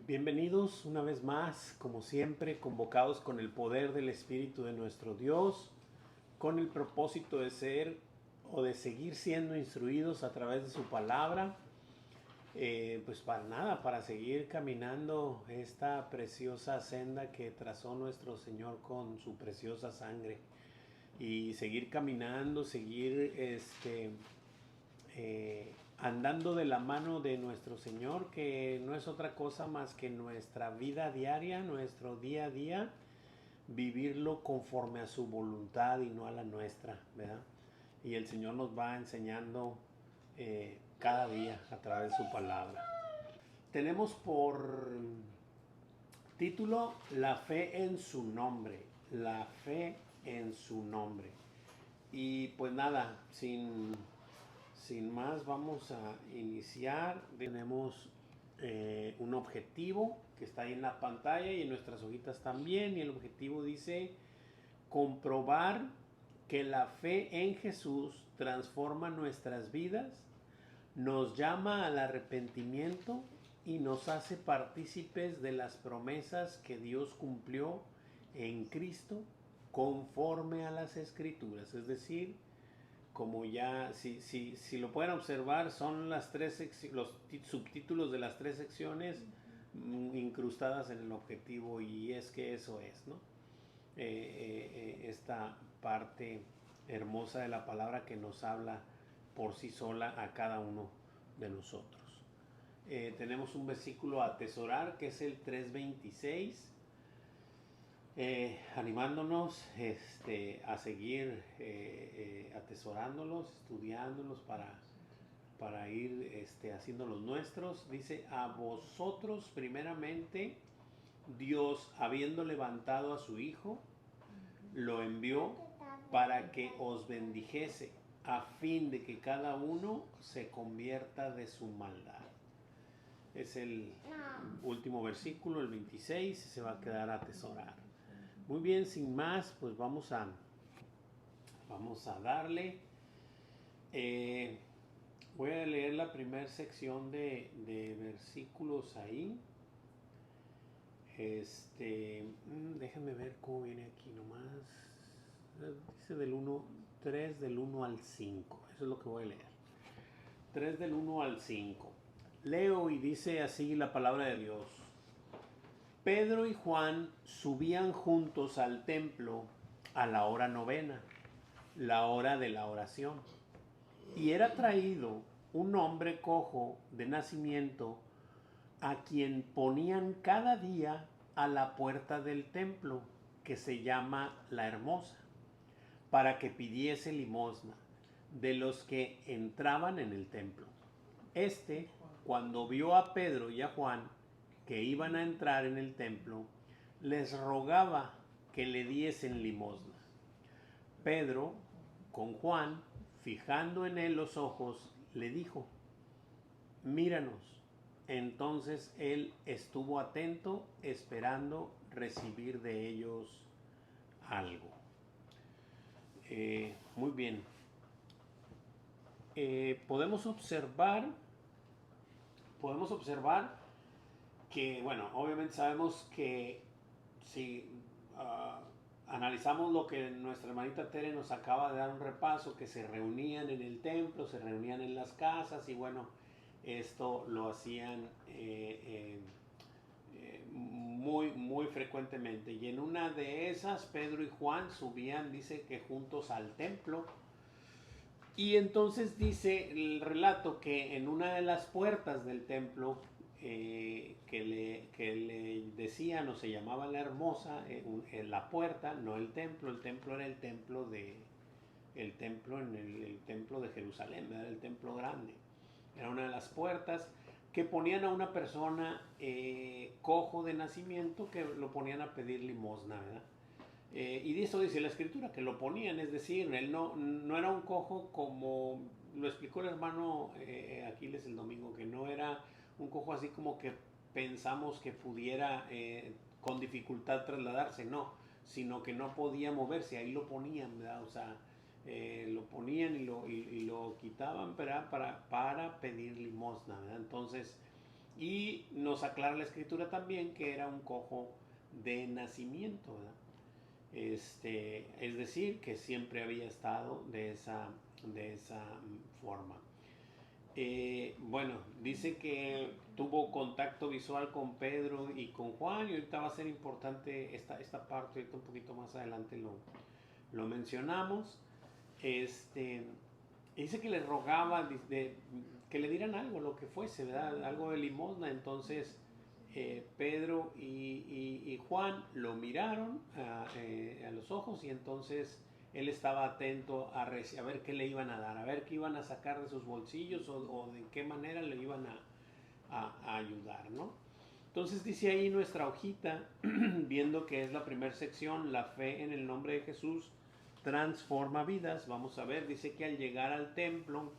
Bienvenidos una vez más, como siempre, convocados con el poder del Espíritu de nuestro Dios, con el propósito de ser o de seguir siendo instruidos a través de su palabra, pues para nada, para seguir caminando esta preciosa senda que trazó nuestro Señor con su preciosa sangre y seguir caminando, seguir andando de la mano de nuestro Señor, que no es otra cosa más que nuestra vida diaria, nuestro día a día, vivirlo conforme a su voluntad y no a la nuestra, ¿verdad? Y el Señor nos va enseñando cada día a través de su palabra. Tenemos por título La fe en su nombre, la fe en su nombre. Y pues nada, sin más vamos a iniciar. Tenemos un objetivo que está ahí en la pantalla y en nuestras hojitas también, y el objetivo dice comprobar que la fe en Jesús transforma nuestras vidas, nos llama al arrepentimiento y nos hace partícipes de las promesas que Dios cumplió en Cristo conforme a las Escrituras. Es decir, como ya, si lo pueden observar, son los subtítulos de las tres secciones incrustadas en el objetivo, y es que eso es, ¿no? Esta parte hermosa de la palabra que nos habla por sí sola a cada uno de nosotros. Tenemos un versículo a atesorar que es el 3:26. Animándonos a seguir atesorándolos, estudiándolos para ir haciéndolos nuestros. Dice: a vosotros primeramente Dios, habiendo levantado a su Hijo, lo envió para que os bendijese, a fin de que cada uno se convierta de su maldad. Es el último versículo, el 26, se va a quedar a atesorar. Muy bien, sin más, pues vamos a darle. Voy a leer la primera sección de versículos ahí. Déjenme ver cómo viene aquí nomás. Dice del 3 del 1 al 5. Eso es lo que voy a leer. 3 del 1 al 5. Leo y dice así la palabra de Dios. Pedro y Juan subían juntos al templo a la hora novena, la hora de la oración. Y era traído un hombre cojo de nacimiento, a quien ponían cada día a la puerta del templo, que se llama La Hermosa, para que pidiese limosna de los que entraban en el templo. Cuando vio a Pedro y a Juan que iban a entrar en el templo, les rogaba que le diesen limosna. Pedro, con Juan, fijando en él los ojos, le dijo: míranos. Entonces él estuvo atento, esperando recibir de ellos algo. Muy bien. Podemos observar que, bueno, obviamente sabemos que si analizamos lo que nuestra hermanita Tere nos acaba de dar un repaso, que se reunían en el templo, se reunían en las casas, y bueno, esto lo hacían muy frecuentemente. Y en una de esas, Pedro y Juan subían, dice que juntos al templo. Y entonces dice el relato que en una de las puertas del templo, que le decían o se llamaba La Hermosa, en la puerta, no el templo era el templo el templo de Jerusalén, ¿verdad? El templo grande. Era una de las puertas que ponían a una persona cojo de nacimiento, que lo ponían a pedir limosna, ¿verdad? Y de eso dice la escritura, que lo ponían, es decir, él no era un cojo como lo explicó el hermano Aquiles el domingo, que no era un cojo así como que pensamos que pudiera con dificultad trasladarse, no, sino que no podía moverse, ahí lo ponían, ¿verdad? O sea, lo ponían y lo quitaban para pedir limosna, ¿verdad? Entonces, Y nos aclara la escritura también que era un cojo de nacimiento, ¿verdad? Es decir, que siempre había estado de esa forma. Bueno, dice que tuvo contacto visual con Pedro y con Juan, y ahorita va a ser importante esta parte, ahorita un poquito más adelante lo mencionamos. Dice que le rogaba que le dieran algo, lo que fuese, ¿verdad? Algo de limosna. Entonces Pedro y Juan lo miraron a los ojos, y entonces él estaba atento a ver qué le iban a dar, a ver qué iban a sacar de sus bolsillos, o de qué manera le iban a ayudar, ¿no? Entonces dice ahí nuestra hojita, viendo que es la primera sección, la fe en el nombre de Jesús transforma vidas. Vamos a ver, dice que al llegar al templo,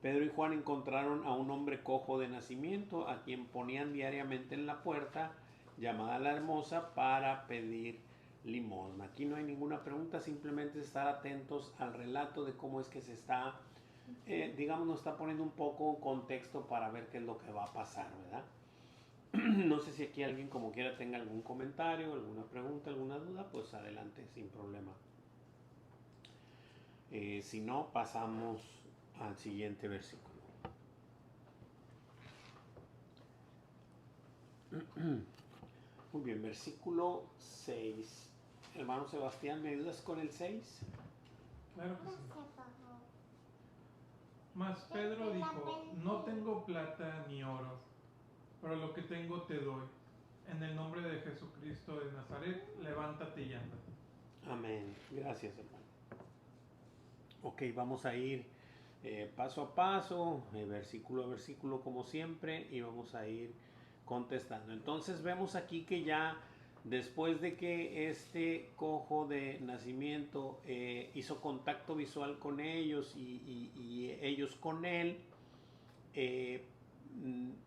Pedro y Juan encontraron a un hombre cojo de nacimiento, a quien ponían diariamente en la puerta, llamada La Hermosa, para pedir limosna. Aquí no hay ninguna pregunta, simplemente estar atentos al relato de cómo es que se está, digamos, nos está poniendo un poco contexto para ver qué es lo que va a pasar, ¿verdad? No sé si aquí alguien como quiera tenga algún comentario, alguna pregunta, alguna duda, pues adelante, sin problema. Si no, pasamos al siguiente versículo. Muy bien, versículo 6. Hermano Sebastián, ¿me ayudas con el 6? Claro que sí. Mas Pedro dijo, no tengo plata ni oro, pero lo que tengo te doy. En el nombre de Jesucristo de Nazaret, levántate y anda. Amén. Gracias, hermano. Ok, vamos a ir paso a paso, versículo a versículo como siempre, y vamos a ir contestando. Entonces vemos aquí que ya después de que este cojo de nacimiento hizo contacto visual con ellos, y ellos con él,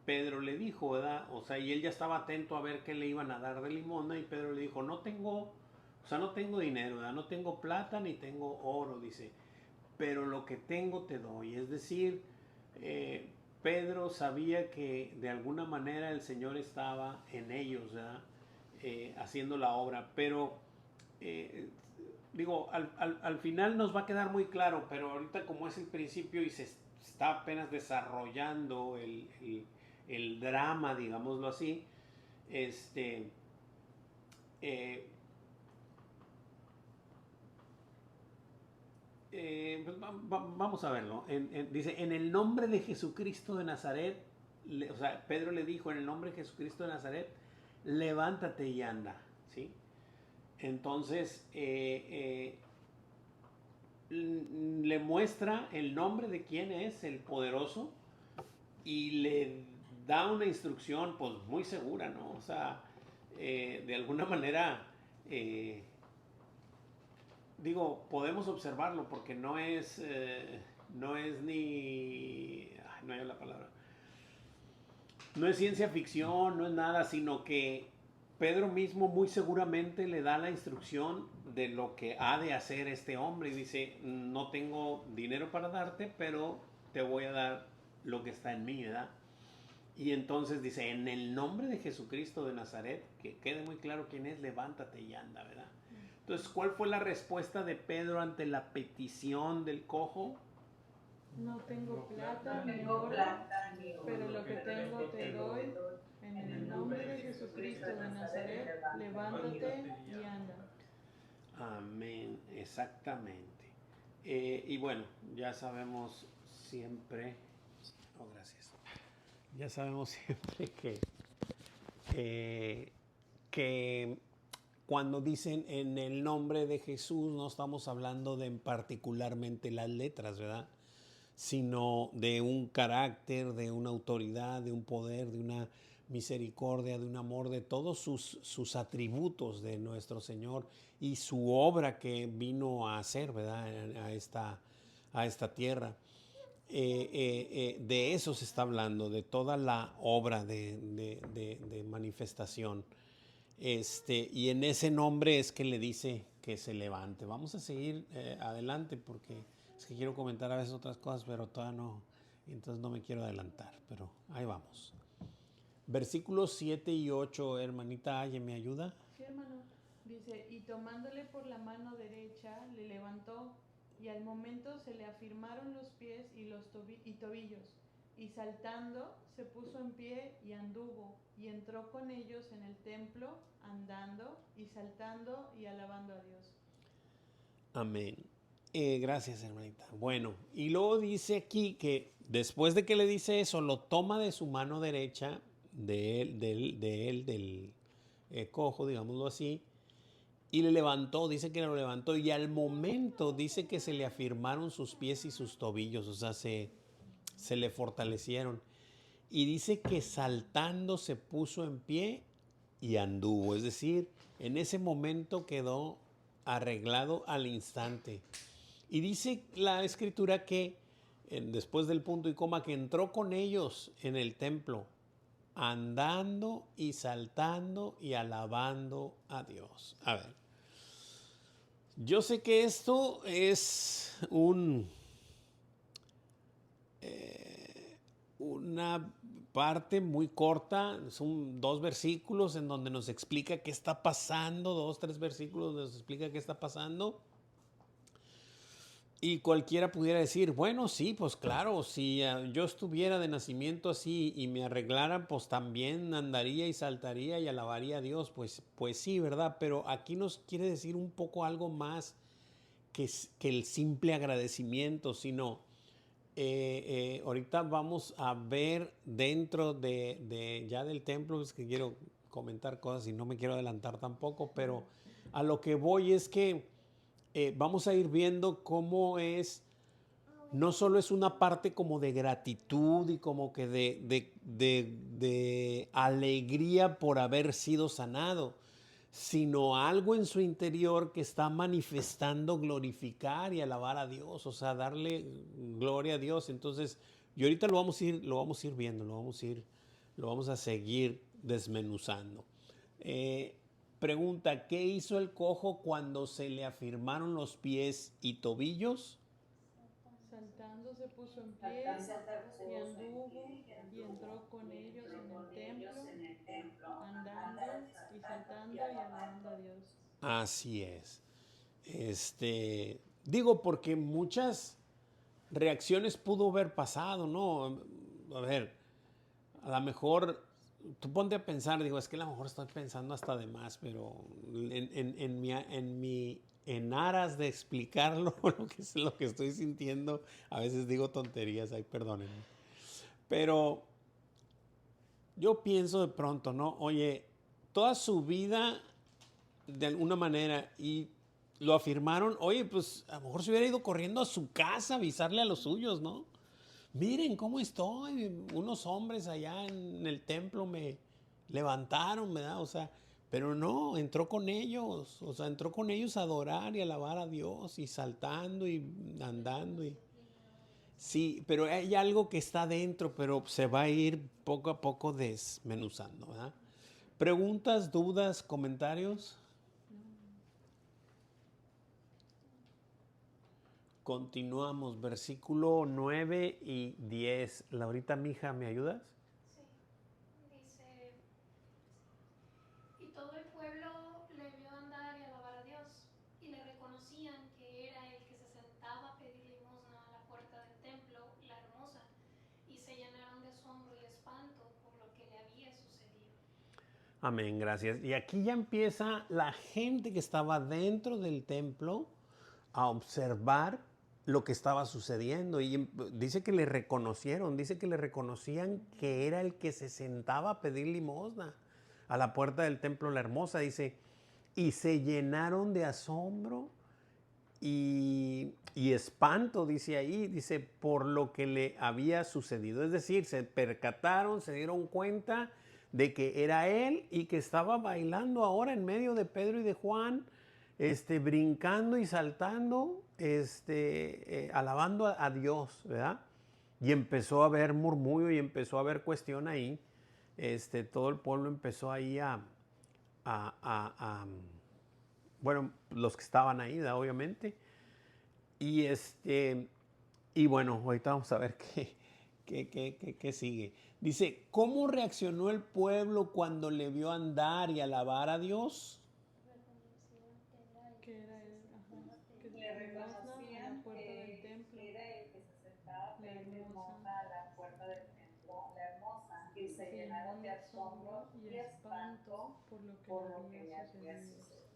Pedro le dijo, ¿verdad? O sea, y él ya estaba atento a ver qué le iban a dar de limosna, y Pedro le dijo, no tengo dinero, ¿verdad? No tengo plata ni tengo oro, dice, pero lo que tengo te doy. Es decir, Pedro sabía que de alguna manera el Señor estaba en ellos, ¿verdad? Haciendo la obra, pero digo, al final nos va a quedar muy claro, pero ahorita como es el principio y se está apenas desarrollando el drama, digámoslo así, eh, pues vamos a verlo. Dice, en el nombre de Jesucristo de Nazaret, o sea, Pedro le dijo, en el nombre de Jesucristo de Nazaret, levántate y anda, ¿sí? Entonces, le muestra el nombre de quién es el poderoso, y le da una instrucción, pues, muy segura, ¿no? O sea, de alguna manera, digo, podemos observarlo porque no es ni, ay, no hay la palabra, no es ciencia ficción, no es nada, sino que Pedro mismo muy seguramente le da la instrucción de lo que ha de hacer este hombre, y dice, no tengo dinero para darte, pero te voy a dar lo que está en mí, ¿verdad? Y entonces dice, en el nombre de Jesucristo de Nazaret, que quede muy claro quién es, levántate y anda, ¿verdad? Entonces, ¿cuál fue la respuesta de Pedro ante la petición del cojo? No tengo plata ni oro, pero lo que tengo te doy. En el nombre de Jesucristo de Nazaret, levántate y anda. Amén, exactamente. Y bueno, ya sabemos siempre, oh, gracias. Ya sabemos siempre que cuando dicen en el nombre de Jesús, no estamos hablando de en particularmente las letras, ¿verdad? Sino de un carácter, de una autoridad, de un poder, de una misericordia, de un amor, de todos sus atributos de nuestro Señor y su obra que vino a hacer, ¿verdad? A esta tierra. De eso se está hablando, de toda la obra de manifestación. Y en ese nombre es que le dice que se levante. Vamos a seguir adelante porque es que quiero comentar a veces otras cosas, pero todavía no y entonces no me quiero adelantar, pero ahí vamos. Versículos 7 y 8, hermanita Aye, ¿me ayuda? Sí, hermano. Dice, y tomándole por la mano derecha, le levantó, y al momento se le afirmaron los pies y los tobillos, y saltando se puso en pie y anduvo, y entró con ellos en el templo, andando y saltando y alabando a Dios. Amén. Gracias, hermanita. Bueno, y luego dice aquí que después de que le dice eso, lo toma de su mano derecha, del cojo, digámoslo así, y le levantó, dice que lo levantó, y al momento dice que se le afirmaron sus pies y sus tobillos, o sea, se le fortalecieron. Y dice que saltando se puso en pie y anduvo, es decir, en ese momento quedó arreglado al instante. Y dice la escritura que después del punto y coma, que entró con ellos en el templo, andando y saltando y alabando a Dios. A ver, yo sé que esto es una parte muy corta, son 2 versículos en donde nos explica qué está pasando, 2, 3 versículos nos explica qué está pasando. Y cualquiera pudiera decir, bueno, sí, pues claro, si yo estuviera de nacimiento así y me arreglaran, pues también andaría y saltaría y alabaría a Dios. Pues sí, ¿verdad? Pero aquí nos quiere decir un poco algo más que el simple agradecimiento, sino ahorita vamos a ver dentro de ya del templo, es que quiero comentar cosas y no me quiero adelantar tampoco, pero a lo que voy es que vamos a ir viendo cómo es, no solo es una parte como de gratitud y como que de alegría por haber sido sanado, sino algo en su interior que está manifestando glorificar y alabar a Dios, o sea, darle gloria a Dios. Entonces, y ahorita lo vamos a ir viendo, lo vamos a seguir desmenuzando. Pregunta, ¿qué hizo el cojo cuando se le afirmaron los pies y tobillos? Saltando se puso en pie y anduvo y entró con ellos en el templo, andando y saltando y alabando a Dios. Así es. Digo, porque muchas reacciones pudo haber pasado, ¿no? A ver, a lo mejor tú ponte a pensar, digo, es que a lo mejor estoy pensando hasta de más, pero en aras de explicarlo, lo que es lo que estoy sintiendo, a veces digo tonterías, ay, perdónenme. Pero yo pienso de pronto, ¿no? Oye, toda su vida, de alguna manera, y lo afirmaron, oye, pues a lo mejor se hubiera ido corriendo a su casa a avisarle a los suyos, ¿no? Miren cómo estoy, unos hombres allá en el templo me levantaron, ¿verdad? O sea, pero no, entró con ellos, o sea, entró con ellos a adorar y alabar a Dios y saltando y andando y... Sí, pero hay algo que está dentro, pero se va a ir poco a poco desmenuzando, ¿verdad? ¿Preguntas, dudas, comentarios? Continuamos, versículo 9 y 10. Laurita, mija, ¿me ayudas? Sí, dice, y todo el pueblo le vio andar y alabar a Dios, y le reconocían que era el que se sentaba a pedir limosna a la puerta del templo, la hermosa, y se llenaron de asombro y espanto por lo que le había sucedido. Amén, gracias. Y aquí ya empieza la gente que estaba dentro del templo a observar lo que estaba sucediendo. Y dice que le reconocieron, dice que le reconocían que era el que se sentaba a pedir limosna a la puerta del templo La Hermosa. Dice, y se llenaron de asombro y espanto, dice ahí, dice, por lo que le había sucedido. Es decir, se percataron, se dieron cuenta de que era él y que estaba bailando ahora en medio de Pedro y de Juan, brincando y saltando, alabando a Dios, ¿verdad? Y empezó a haber murmullo y empezó a haber cuestión ahí. Todo el pueblo empezó ahí bueno, los que estaban ahí, ¿verdad? Obviamente. Y bueno, ahorita vamos a ver ¿Qué sigue? Dice, ¿cómo reaccionó el pueblo cuando le vio andar y alabar a Dios? Que era él, que Le limosna a la reconocían puerta del que templo, era el que se sentaba a la pedir hermosa, limosna a la puerta del templo, la hermosa, y se se llenaron llenaron de de asombro asombro y y espanto espanto por lo por que lo le que le había había sucedido. sucedido.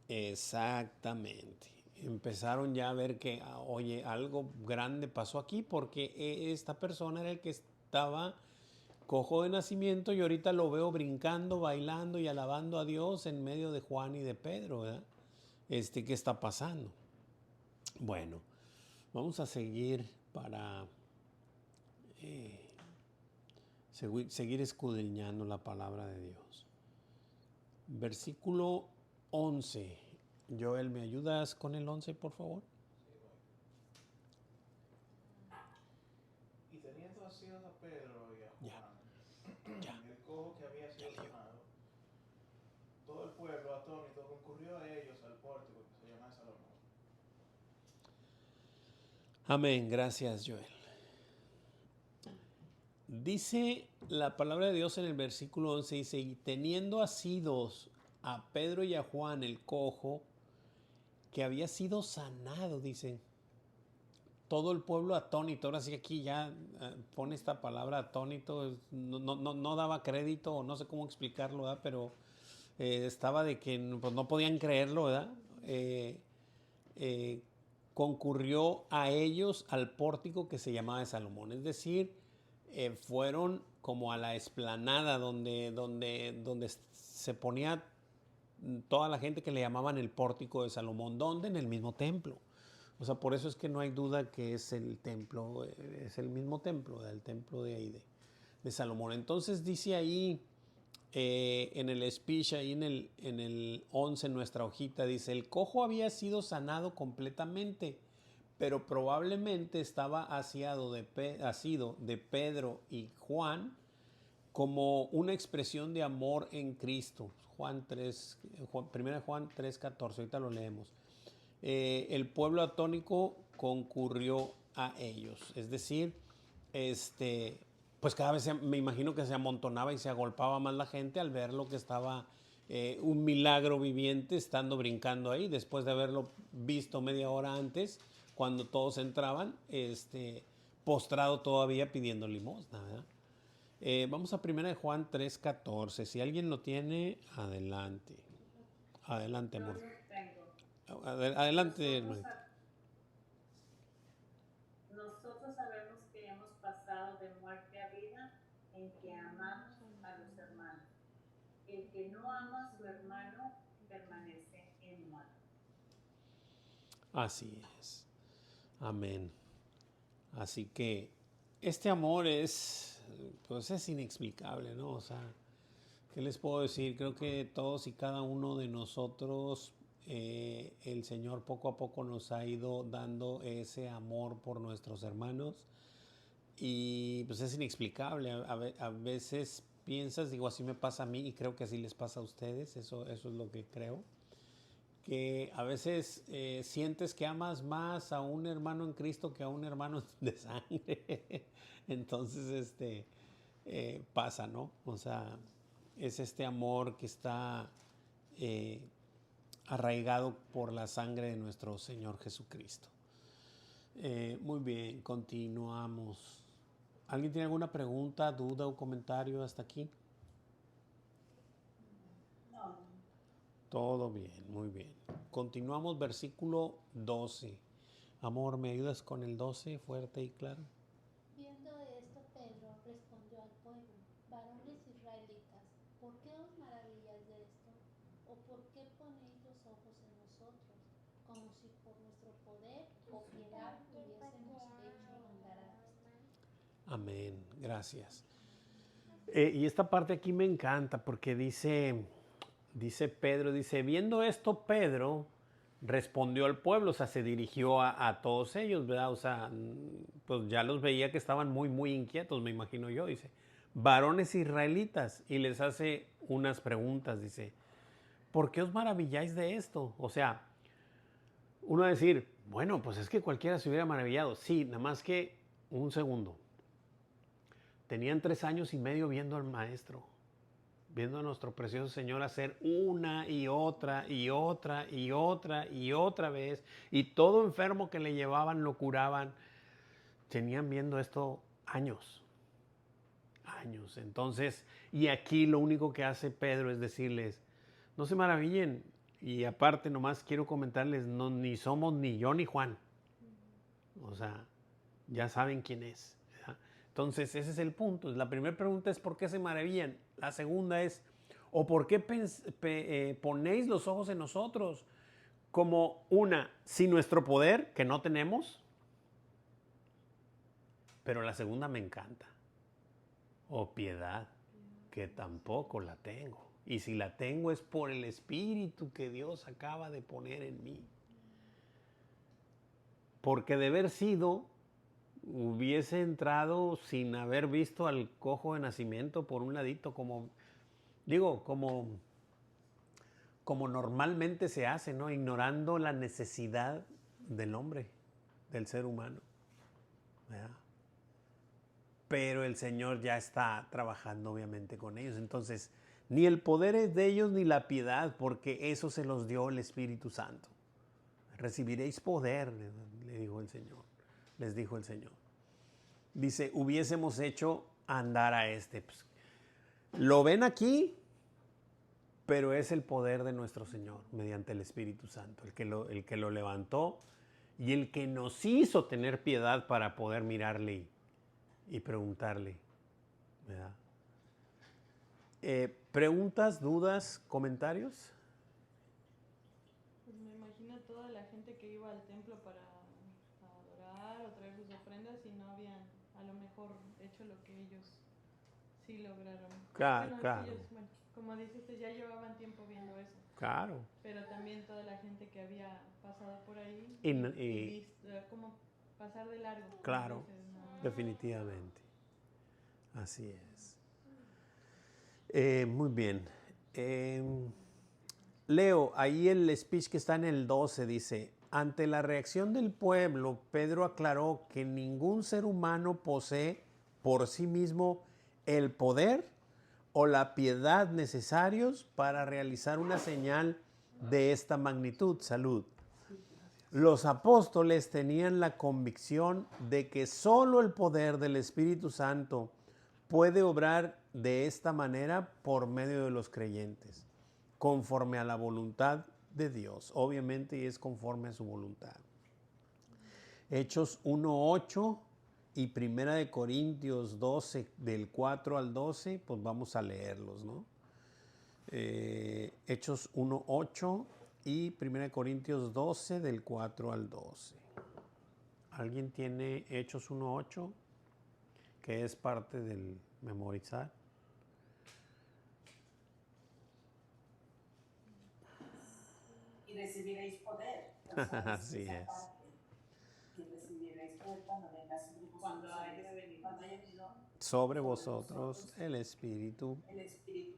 Exactamente. Empezaron ya a ver que, oye, algo grande pasó aquí porque esta persona era el que estaba cojo de nacimiento y ahorita lo veo brincando, bailando y alabando a Dios en medio de Juan y de Pedro, ¿verdad? ¿Qué está pasando? Bueno, vamos a seguir para seguir escudriñando la palabra de Dios. Versículo 11. Joel, ¿me ayudas con el 11, por favor? Y teniendo asidos a Pedro y a Juan, Ya. el cojo que había sido sanado, todo el pueblo atónito concurrió a ellos al pórtico que se llama Salomón. Amén, gracias, Joel. Dice la palabra de Dios en el versículo 11, dice, y teniendo asidos a Pedro y a Juan el cojo, que había sido sanado, dice, todo el pueblo atónito. Ahora sí aquí ya pone esta palabra atónito, no daba crédito, o no sé cómo explicarlo, ¿verdad? Pero estaba de que pues, no podían creerlo, ¿verdad? Concurrió a ellos al pórtico que se llamaba de Salomón, es decir, fueron como a la explanada donde se ponía toda la gente que le llamaban el pórtico de Salomón, donde en el mismo templo. O sea, por eso es que no hay duda que es el templo, es el mismo templo, el templo de ahí de Salomón. Entonces dice ahí en el speech, ahí en el 11, en nuestra hojita, dice, el cojo había sido sanado completamente, pero probablemente estaba asido de Pedro y Juan como una expresión de amor en Cristo. 1 Juan 3:14, ahorita lo leemos. El pueblo atónico concurrió a ellos, es decir, pues cada vez me imagino que se amontonaba y se agolpaba más la gente al ver lo que estaba un milagro viviente estando brincando ahí, después de haberlo visto media hora antes, cuando todos entraban, postrado todavía pidiendo limosna, ¿verdad? Vamos a 1 Juan 3:14. Si alguien lo tiene, adelante. Adelante, amor. Adelante, hermanito. Nosotros sabemos que hemos pasado de muerte a vida en que amamos a los hermanos. El que no ama a su hermano permanece en muerte. Así es. Amén. Así que este amor es inexplicable, ¿no? O sea, ¿qué les puedo decir? Creo que todos y cada uno de nosotros, el Señor poco a poco nos ha ido dando ese amor por nuestros hermanos y pues es inexplicable. A veces piensas, digo, así me pasa a mí y creo que así les pasa a ustedes, eso es lo que creo, que a veces sientes que amas más a un hermano en Cristo que a un hermano de sangre. Entonces, pasa, ¿no? O sea, es este amor que está arraigado por la sangre de nuestro Señor Jesucristo. Muy bien, continuamos. ¿Alguien tiene alguna pregunta, duda o comentario hasta aquí? No. Todo bien, muy bien. Continuamos, versículo 12. Amor, ¿me ayudas con el 12, fuerte y claro? Viendo esto, Pedro respondió al pueblo: varones israelitas, ¿por qué os maravilláis de esto? ¿O por qué ponéis los ojos en nosotros, como si por nuestro poder o piedad hubiésemos hecho andar a esto? Amén, gracias. Y esta parte aquí me encanta porque dice Pedro, viendo esto, Pedro respondió al pueblo, o sea, se dirigió a todos ellos, ¿verdad? O sea, pues ya los veía que estaban muy, muy inquietos, me imagino yo, dice, varones israelitas, y les hace unas preguntas, dice, ¿por qué os maravilláis de esto? O sea, uno va a decir, bueno, pues es que cualquiera se hubiera maravillado, sí, nada más que un segundo. Tenían 3 años y medio viendo al maestro, viendo a nuestro precioso Señor hacer una y otra y otra y otra y otra vez. Y todo enfermo que le llevaban lo curaban. Tenían viendo esto años. Entonces, y aquí lo único que hace Pedro es decirles, no se maravillen. Y aparte nomás quiero comentarles, no, ni somos ni yo ni Juan. O sea, ya saben quién es. ¿Verdad? Entonces, ese es el punto. La primera pregunta es ¿por qué se maravillan? La segunda es, ¿o por qué ponéis los ojos en nosotros? Como una, sin nuestro poder, que no tenemos. Pero la segunda me encanta. O piedad, que tampoco la tengo. Y si la tengo es por el Espíritu que Dios acaba de poner en mí. Porque de haber sido, hubiese entrado sin haber visto al cojo de nacimiento por un ladito, como normalmente se hace, ¿no? Ignorando la necesidad del hombre, del ser humano. ¿Verdad? Pero el Señor ya está trabajando obviamente con ellos. Entonces, ni el poder es de ellos ni la piedad, porque eso se los dio el Espíritu Santo. Recibiréis poder, le dijo el Señor. Les dijo el Señor. Dice, hubiésemos hecho andar a este. Pues, lo ven aquí, pero es el poder de nuestro Señor mediante el Espíritu Santo, el que lo levantó y el que nos hizo tener piedad para poder mirarle y preguntarle, ¿verdad? ¿Preguntas, dudas, comentarios? Pues me imagino toda la gente que iba al templo para adorar o traer sus ofrendas y no habían a lo mejor hecho lo que ellos sí lograron. Claro. Ellos, bueno, como dijiste, ya llevaban tiempo viendo eso. Claro. Pero también toda la gente que había pasado por ahí Y visto, como pasar de largo. Claro, Dices, no. definitivamente. Así es. Muy bien. Leo, ahí el speech que está en el 12 dice, ante la reacción del pueblo, Pedro aclaró que ningún ser humano posee por sí mismo el poder o la piedad necesarios para realizar una señal de esta magnitud. Salud. Los apóstoles tenían la convicción de que solo el poder del Espíritu Santo puede obrar de esta manera por medio de los creyentes, conforme a la voluntad de Dios, obviamente, y es conforme a su voluntad. Hechos 1:8 y 1 Corintios 12, del 4 al 12, pues vamos a leerlos, ¿no? Hechos 1:8 y 1 Corintios 12, del 4 al 12. ¿Alguien tiene Hechos 1:8? Que es parte del memorizar. Y recibiréis poder. Así es. Y recibiréis poder cuando haya venido sobre vosotros el Espíritu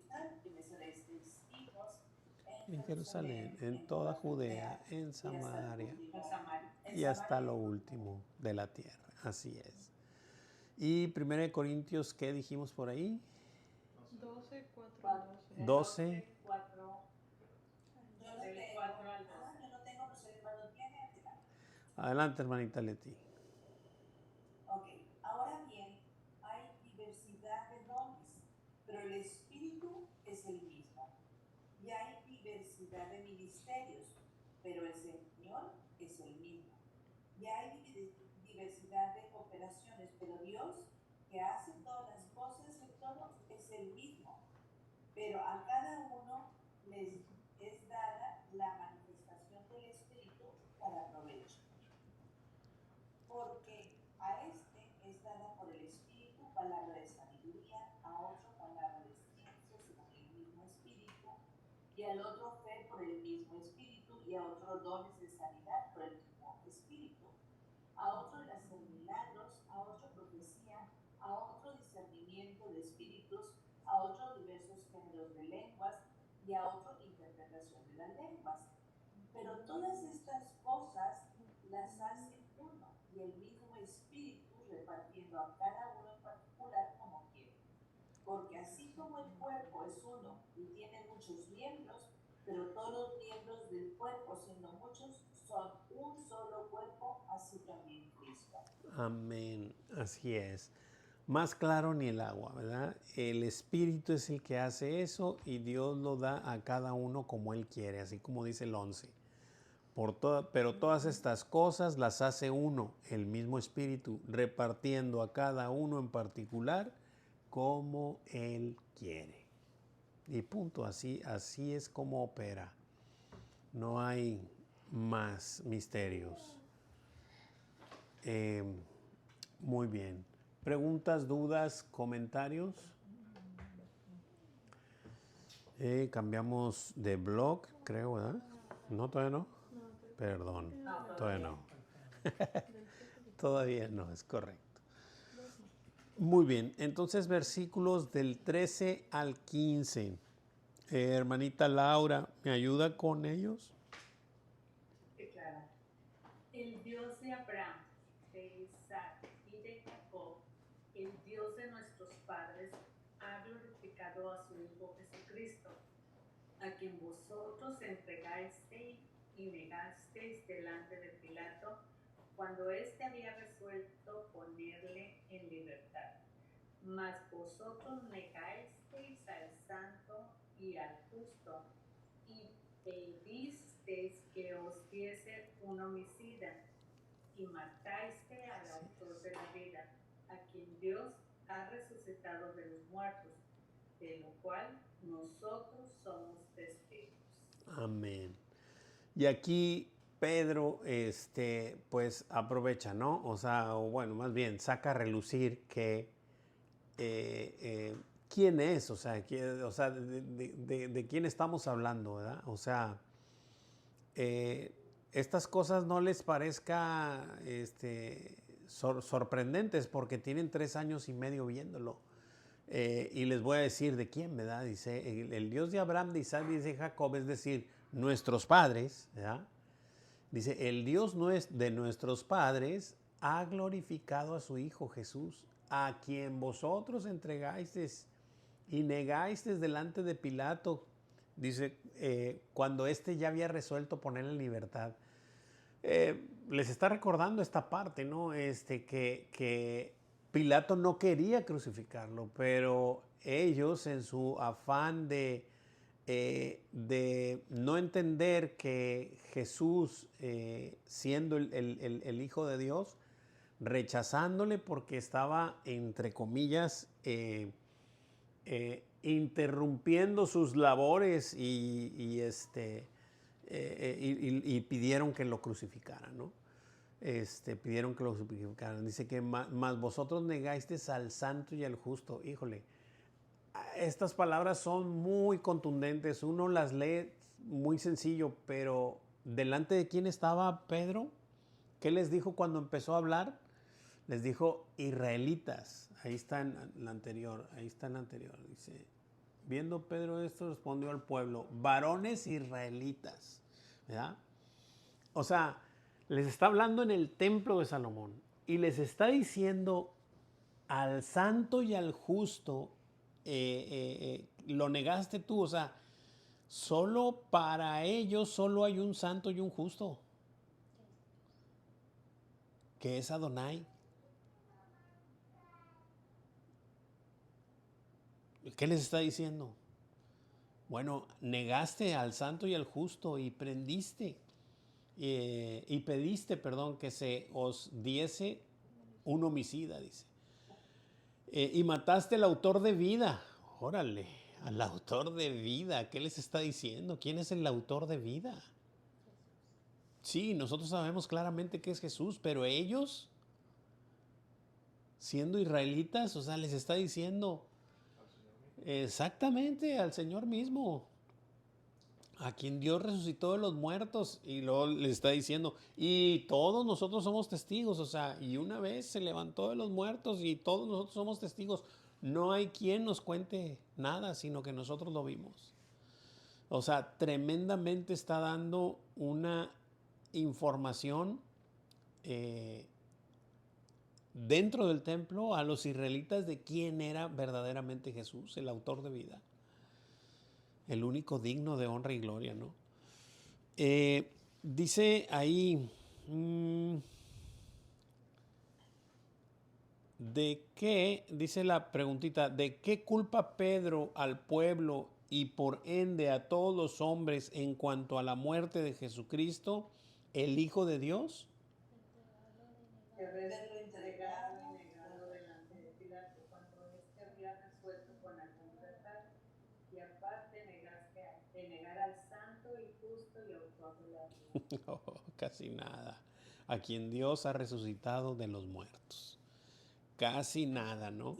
Santo, y me seréis testigos en Jerusalén, en toda Judea, en Samaria y hasta lo último de la tierra. Así es. Y 1 Corintios, ¿qué dijimos por ahí? 12, 4 al 12. 12. 4 al 12. Yo no tengo, pero si el hermano tiene, Adelante, hermanita Leti. Ok, ahora bien, hay diversidad de dones, pero el Espíritu es el mismo. Y hay diversidad de ministerios, pero el Señor es el mismo. Y hay diversidad de operaciones, pero Dios, que hace todas las cosas en todos, es el mismo. Pero a cada uno les es dada la manifestación del Espíritu para provecho. Porque a este es dada por el Espíritu palabra de sabiduría, a otro palabra de ciencia según el mismo Espíritu, y al otro fe por el mismo Espíritu, y a otro dones de sanidad por el mismo Espíritu, a otro el hacer milagros, a otro profecía, a otro discernimiento de espíritus, a otro diversos géneros de lenguas, y a otro interpretación de las lenguas. Pero todas estas cosas las hace uno, y el mismo Espíritu repartiendo a cada uno en particular como Porque así como el cuerpo es uno y tiene muchos miembros, pero todos los miembros del cuerpo, siendo muchos, son un solo cuerpo, así también Cristo. Amén. Así es. Más claro ni el agua, ¿verdad? El Espíritu es el que hace eso y Dios lo da a cada uno como Él quiere, así como dice el 11. Pero todas estas cosas las hace uno, el mismo Espíritu, repartiendo a cada uno en particular como Él quiere. Y punto, así es como opera. No hay más misterios. Muy bien. ¿Preguntas, dudas, comentarios? Cambiamos de blog, creo, ¿verdad? No, todavía no. Perdón, todavía no. Todavía no, es correcto. Muy bien, entonces versículos del 13 al 15. Hermanita Laura, ¿me ayuda con ellos? Claro. El Dios de Abraham, de Isaac y de Jacob, el Dios de nuestros padres, ha glorificado a su Hijo Jesucristo, a quien vosotros entregasteis y negasteis delante de Pilato, cuando éste había resuelto ponerle en libertad. Mas vosotros negasteis al santo y al justo, y pedisteis que os diese un homicida, y mataste al autor de la vida, a quien Dios ha resucitado de los muertos, de lo cual nosotros somos testigos. Amén. Y aquí Pedro, pues aprovecha, ¿no? O sea, o bueno, más bien saca a relucir que quién es, o sea, de quién estamos hablando, ¿verdad? O sea, estas cosas no les parezca sorprendentes porque tienen 3 años y medio viéndolo. Y les voy a decir de quién, ¿verdad? Dice, el Dios de Abraham, de Isaac y de Jacob, es decir, nuestros padres, ¿verdad? Dice, el Dios de nuestros padres ha glorificado a su Hijo Jesús, a quien vosotros entregasteis y negasteis delante de Pilato. Dice, cuando éste ya había resuelto ponerle en libertad. Les está recordando esta parte, ¿no? Que Pilato no quería crucificarlo, pero ellos en su afán de no entender que Jesús, siendo el Hijo de Dios, rechazándole porque estaba, entre comillas, interrumpiendo sus labores y pidieron que lo crucificaran, ¿no? Pidieron que lo crucificaran. Dice que más vosotros negasteis al santo y al justo. Híjole, estas palabras son muy contundentes. Uno las lee muy sencillo, pero ¿delante de quién estaba Pedro? ¿Qué les dijo cuando empezó a hablar? Les dijo israelitas. Ahí está en la anterior. Dice, viendo Pedro esto, respondió al pueblo, varones israelitas. ¿Verdad? O sea, les está hablando en el templo de Salomón y les está diciendo al santo y al justo, lo negaste tú. O sea, solo para ellos solo hay un santo y un justo, que es Adonai. ¿Qué les está diciendo? Bueno, negaste al santo y al justo y pediste, que se os diese un homicida, dice. Y mataste al autor de vida. Órale, al autor de vida. ¿Qué les está diciendo? ¿Quién es el autor de vida? Sí, nosotros sabemos claramente que es Jesús, pero ellos, siendo israelitas, o sea, les está diciendo exactamente al Señor mismo, a quien Dios resucitó de los muertos, y luego les está diciendo, y todos nosotros somos testigos, o sea, y una vez se levantó de los muertos y todos nosotros somos testigos. No hay quien nos cuente nada, sino que nosotros lo vimos. O sea, tremendamente está dando una información dentro del templo a los israelitas de quién era verdaderamente Jesús, el autor de vida, el único digno de honra y gloria, ¿no? Dice ahí, ¿de qué, dice la preguntita, de qué culpa Pedro al pueblo y por ende a todos los hombres en cuanto a la muerte de Jesucristo, el Hijo de Dios? De haberlo entregado y negado delante de Pilato, cuando éste había resuelto con algún verdad, y aparte de negar al santo y justo y autor de la vida. No, casi nada. A quien Dios ha resucitado de los muertos. Casi nada, ¿no?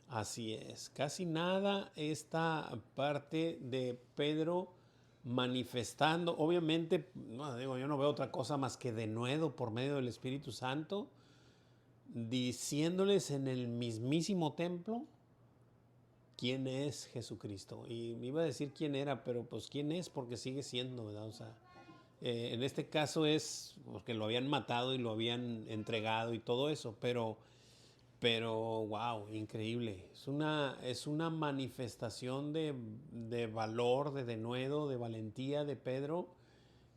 Así es, casi nada esta parte de Pedro manifestando, obviamente, no, digo, yo no veo otra cosa más que denuedo por medio del Espíritu Santo, diciéndoles en el mismísimo templo quién es Jesucristo. Y me iba a decir quién era, pero pues quién es, porque sigue siendo, ¿verdad? O sea, en este caso es porque lo habían matado y lo habían entregado y todo eso, pero wow, increíble. Es una manifestación de valor, de denuedo, de valentía de Pedro,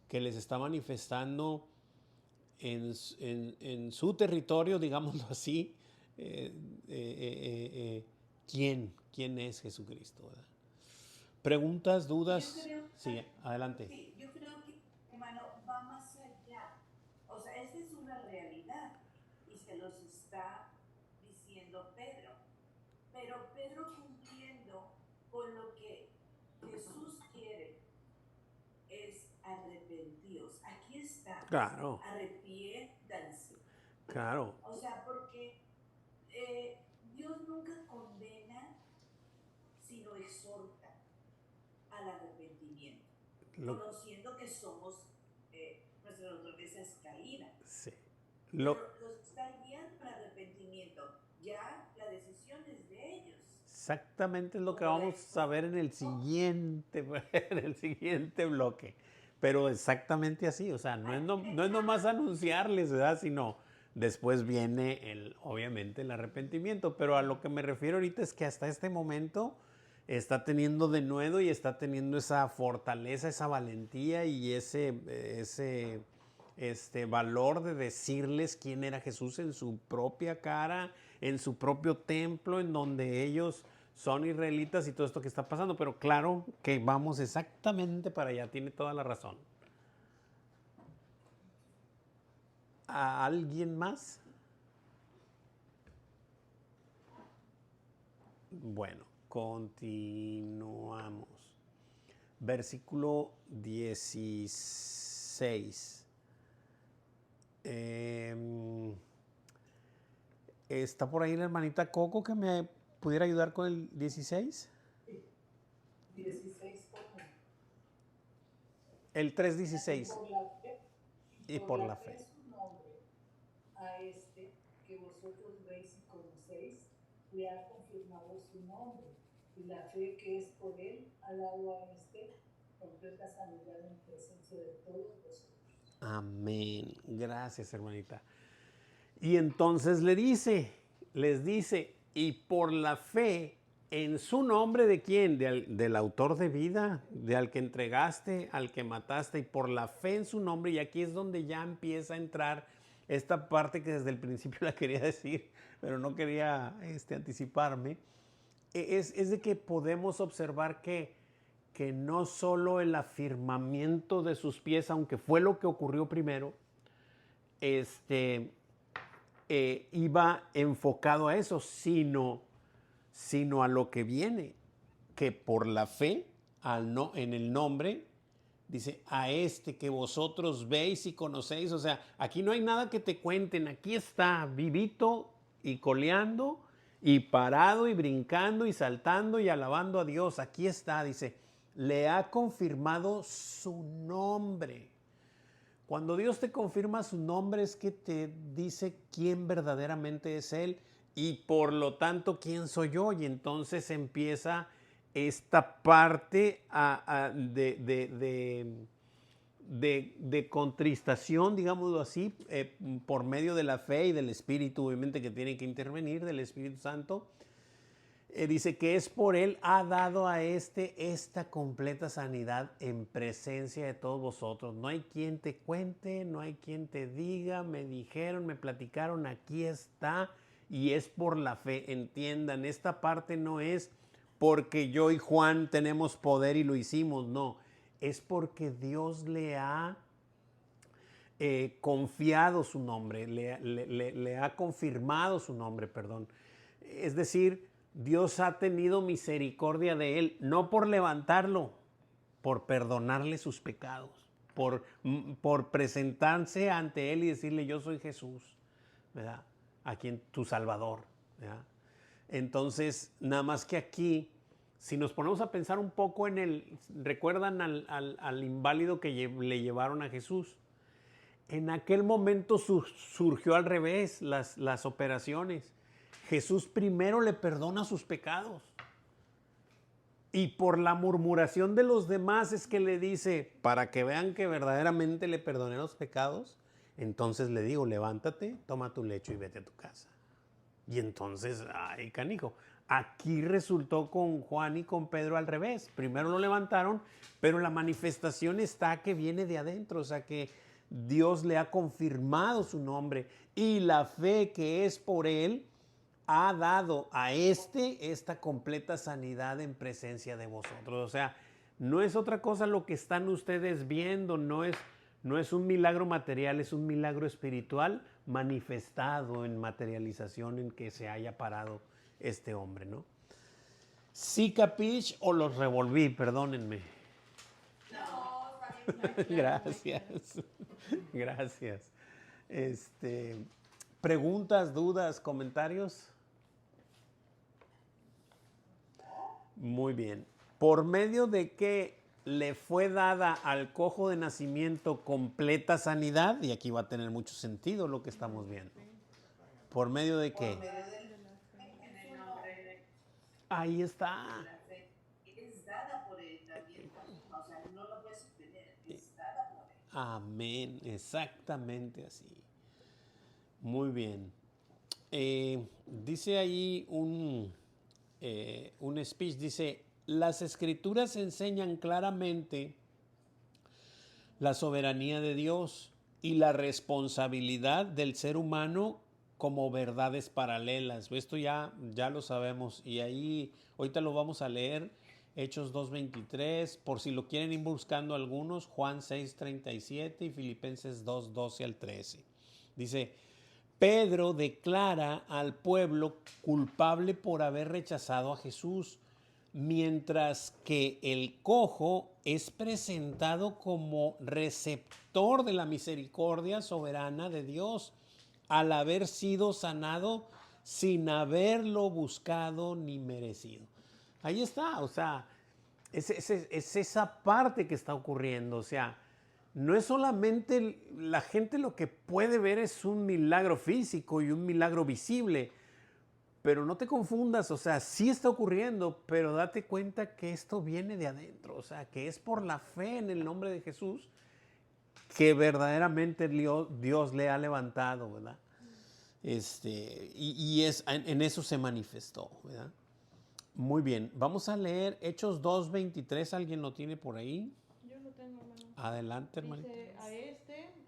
que les está manifestando en su territorio, digámoslo así, quién es Jesucristo, ¿verdad? ¿Preguntas, dudas? Sí, adelante. Sí, yo creo que, hermano, va más allá. O sea, esta es una realidad y se los está diciendo Pedro. Pero Pedro cumpliendo con lo que Jesús quiere es arrepentíos. Aquí está. Claro. Arrepiéntanse. Claro. O sea, porque Dios nunca condena, sino exhorta al arrepentimiento, conociendo que somos nuestra naturaleza es caída. Sí. Pero los está guiando al arrepentimiento. Ya la decisión es de ellos. Exactamente es lo que vamos a ver en el siguiente bloque. Pero exactamente así, o sea, no es nomás anunciarles, ¿verdad? Sino después viene obviamente el arrepentimiento. Pero a lo que me refiero ahorita es que hasta este momento está teniendo denuedo y está teniendo esa fortaleza, esa valentía y ese valor de decirles quién era Jesús en su propia cara, en su propio templo, en donde ellos son israelitas y todo esto que está pasando. Pero claro que vamos exactamente para allá, tiene toda la razón. ¿A alguien más? Bueno, continuamos. Versículo 16. ¿Está por ahí la hermanita Coco que me pudiera ayudar con el 16? 16, ¿cómo? El 3:16. Y por la fe. Su nombre a este que vosotros veis y conocéis, le ha confirmado su nombre, y la fe que es por él ha dado a este completa sanidad en presencia de todos vosotros. Amén. Gracias, hermanita. Y entonces les dice, y por la fe en su nombre, ¿de quién? Del autor de vida, de al que entregaste, al que mataste, y por la fe en su nombre, y aquí es donde ya empieza a entrar esta parte que desde el principio la quería decir, pero no quería anticiparme, es de que podemos observar que no solo el afirmamiento de sus pies, aunque fue lo que ocurrió primero, iba enfocado a eso, sino a lo que viene, que por la fe en el nombre, dice, a este que vosotros veis y conocéis. O sea, aquí no hay nada que te cuenten, aquí está vivito y coleando y parado y brincando y saltando y alabando a Dios. Aquí está, dice, le ha confirmado su nombre. Cuando Dios te confirma su nombre es que te dice quién verdaderamente es Él y por lo tanto quién soy yo. Y entonces empieza esta parte de contristación, digámoslo así, por medio de la fe y del Espíritu, obviamente que tiene que intervenir, del Espíritu Santo. Dice que es por Él ha dado a esta completa sanidad en presencia de todos vosotros. No hay quien te cuente, no hay quien te diga, me dijeron, me platicaron, aquí está, y es por la fe. Entiendan, esta parte no es porque yo y Juan tenemos poder y lo hicimos, no. Es porque Dios le ha confiado su nombre, le ha confirmado su nombre, perdón. Es decir, Dios ha tenido misericordia de él, no por levantarlo, por perdonarle sus pecados, por presentarse ante él y decirle, yo soy Jesús, ¿verdad? Aquí en tu Salvador, ¿verdad? Entonces, nada más que aquí, si nos ponemos a pensar un poco ¿recuerdan al inválido que le llevaron a Jesús? En aquel momento surgió al revés las operaciones. Jesús primero le perdona sus pecados. Y por la murmuración de los demás es que le dice, para que vean que verdaderamente le perdoné los pecados, entonces le digo, levántate, toma tu lecho y vete a tu casa. Y entonces, ay, canijo, aquí resultó con Juan y con Pedro al revés. Primero lo levantaron, pero la manifestación está que viene de adentro, o sea que Dios le ha confirmado su nombre y la fe que es por él ha dado a esta completa sanidad en presencia de vosotros. O sea, no es otra cosa lo que están ustedes viendo, no es un milagro material, es un milagro espiritual manifestado en materialización en que se haya parado este hombre, ¿no? ¿Sí capiche o los revolví? Perdónenme. No, está bien. Gracias. Gracias. ¿Preguntas, dudas, comentarios? Muy bien. ¿Por medio de qué le fue dada al cojo de nacimiento completa sanidad? Y aquí va a tener mucho sentido lo que estamos viendo. ¿Por medio de qué? Por medio del en el nombre de Ahí está. la fe. Es dada por él también. O sea, no lo puedes obtener, es dada por él. Amén. Exactamente así. Muy bien. Dice ahí un speech, dice, las escrituras enseñan claramente la soberanía de Dios y la responsabilidad del ser humano como verdades paralelas. Esto ya lo sabemos y ahí ahorita lo vamos a leer, Hechos 2:23, por si lo quieren ir buscando algunos, Juan 6:37 y Filipenses 2:12 al 13. Dice, Pedro declara al pueblo culpable por haber rechazado a Jesús, mientras que el cojo es presentado como receptor de la misericordia soberana de Dios, al haber sido sanado sin haberlo buscado ni merecido. Ahí está, o sea, es esa parte que está ocurriendo, o sea, no es solamente la gente lo que puede ver es un milagro físico y un milagro visible, pero no te confundas, o sea, sí está ocurriendo, pero date cuenta que esto viene de adentro, o sea, que es por la fe en el nombre de Jesús que verdaderamente Dios le ha levantado, ¿verdad? Y en eso se manifestó, ¿verdad? Muy bien, vamos a leer Hechos 2:23, ¿alguien lo tiene por ahí? Yo lo tengo, hermano. Adelante, hermanita. Dice, a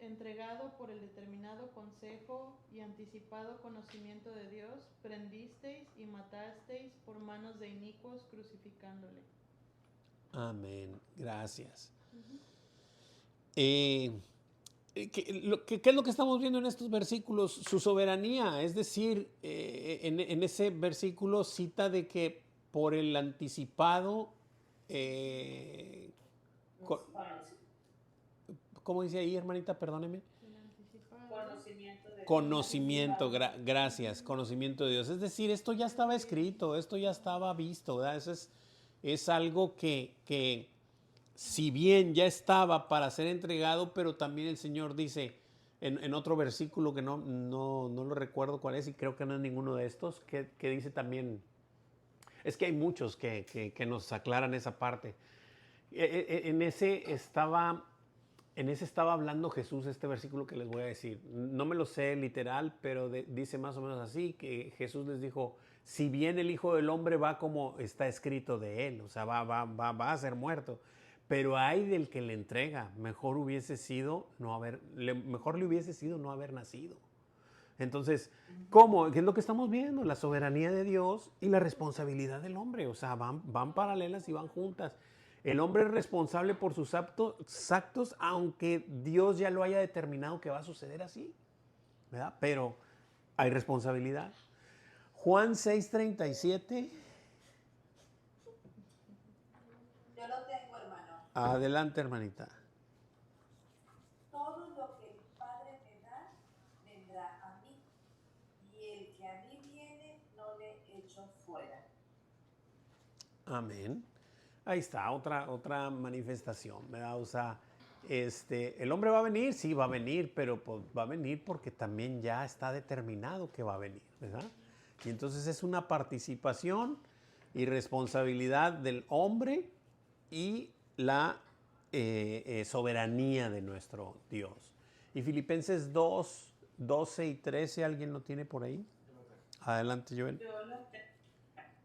entregado por el determinado consejo y anticipado conocimiento de Dios, prendisteis y matasteis por manos de inicuos crucificándole. Amén, gracias. ¿Qué es lo que estamos viendo en estos versículos? Su soberanía, es decir, en ese versículo cita de que por el anticipado, ¿cómo dice ahí, hermanita? Perdóneme. Conocimiento, gracias, conocimiento de Dios. Es decir, esto ya estaba escrito, esto ya estaba visto, ¿verdad? Eso es algo que si bien ya estaba para ser entregado, pero también el Señor dice en otro versículo que no lo recuerdo cuál es y creo que no es ninguno de estos, que dice también, es que hay muchos que nos aclaran esa parte. En ese estaba En ese estaba hablando Jesús, este versículo que les voy a decir. No me lo sé literal, pero dice más o menos así, que Jesús les dijo, si bien el Hijo del Hombre va como está escrito de él, o sea, va a ser muerto, pero hay del que le entrega, mejor le hubiese sido no haber nacido. Entonces, ¿cómo? ¿Qué es lo que estamos viendo? La soberanía de Dios y la responsabilidad del hombre, o sea, van paralelas y van juntas. El hombre es responsable por sus actos, aunque Dios ya lo haya determinado que va a suceder así, ¿verdad? Pero hay responsabilidad. Juan 6:37. Yo lo tengo, hermano. Adelante, hermanita. Todo lo que el Padre me da, vendrá a mí. Y el que a mí viene, no le echo fuera. Amén. Ahí está, otra manifestación, ¿verdad? O sea, el hombre va a venir, sí va a venir, pero pues va a venir porque también ya está determinado que va a venir, ¿verdad? Y entonces es una participación y responsabilidad del hombre y la soberanía de nuestro Dios. Y Filipenses 2, 12 y 13, ¿alguien lo tiene por ahí? Adelante, Joel. Yo lo tengo.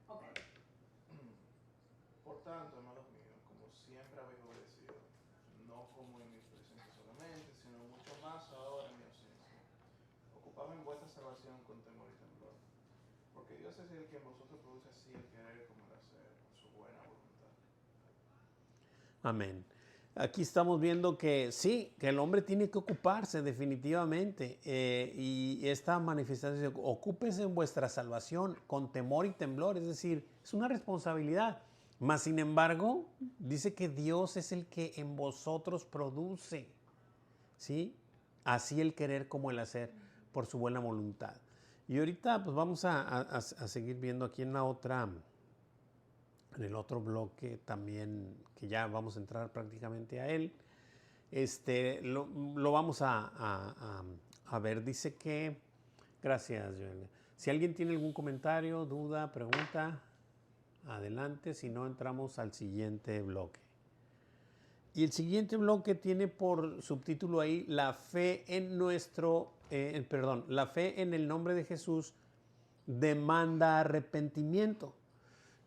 Ok. Por tanto, hermanos míos, como siempre habéis obedecido, no como en mi presencia solamente, sino mucho más ahora en mi ausencia, ocupaos en vuestra salvación con temor y temblor, porque Dios es el que en vosotros produce así el querer como el hacer, por su buena voluntad. Amén. Aquí estamos viendo que sí, que el hombre tiene que ocuparse definitivamente y esta manifestación dice, ocúpense en vuestra salvación con temor y temblor, es decir, es una responsabilidad. Mas, sin embargo, dice que Dios es el que en vosotros produce, ¿sí? Así el querer como el hacer por su buena voluntad. Y ahorita pues vamos a seguir viendo aquí en el otro bloque también, que ya vamos a entrar prácticamente a él. Lo vamos a ver. Dice que, gracias, Joel. Si alguien tiene algún comentario, duda, pregunta, adelante. Si no, entramos al siguiente bloque. Y el siguiente bloque tiene por subtítulo ahí la fe en la fe en el nombre de Jesús demanda arrepentimiento.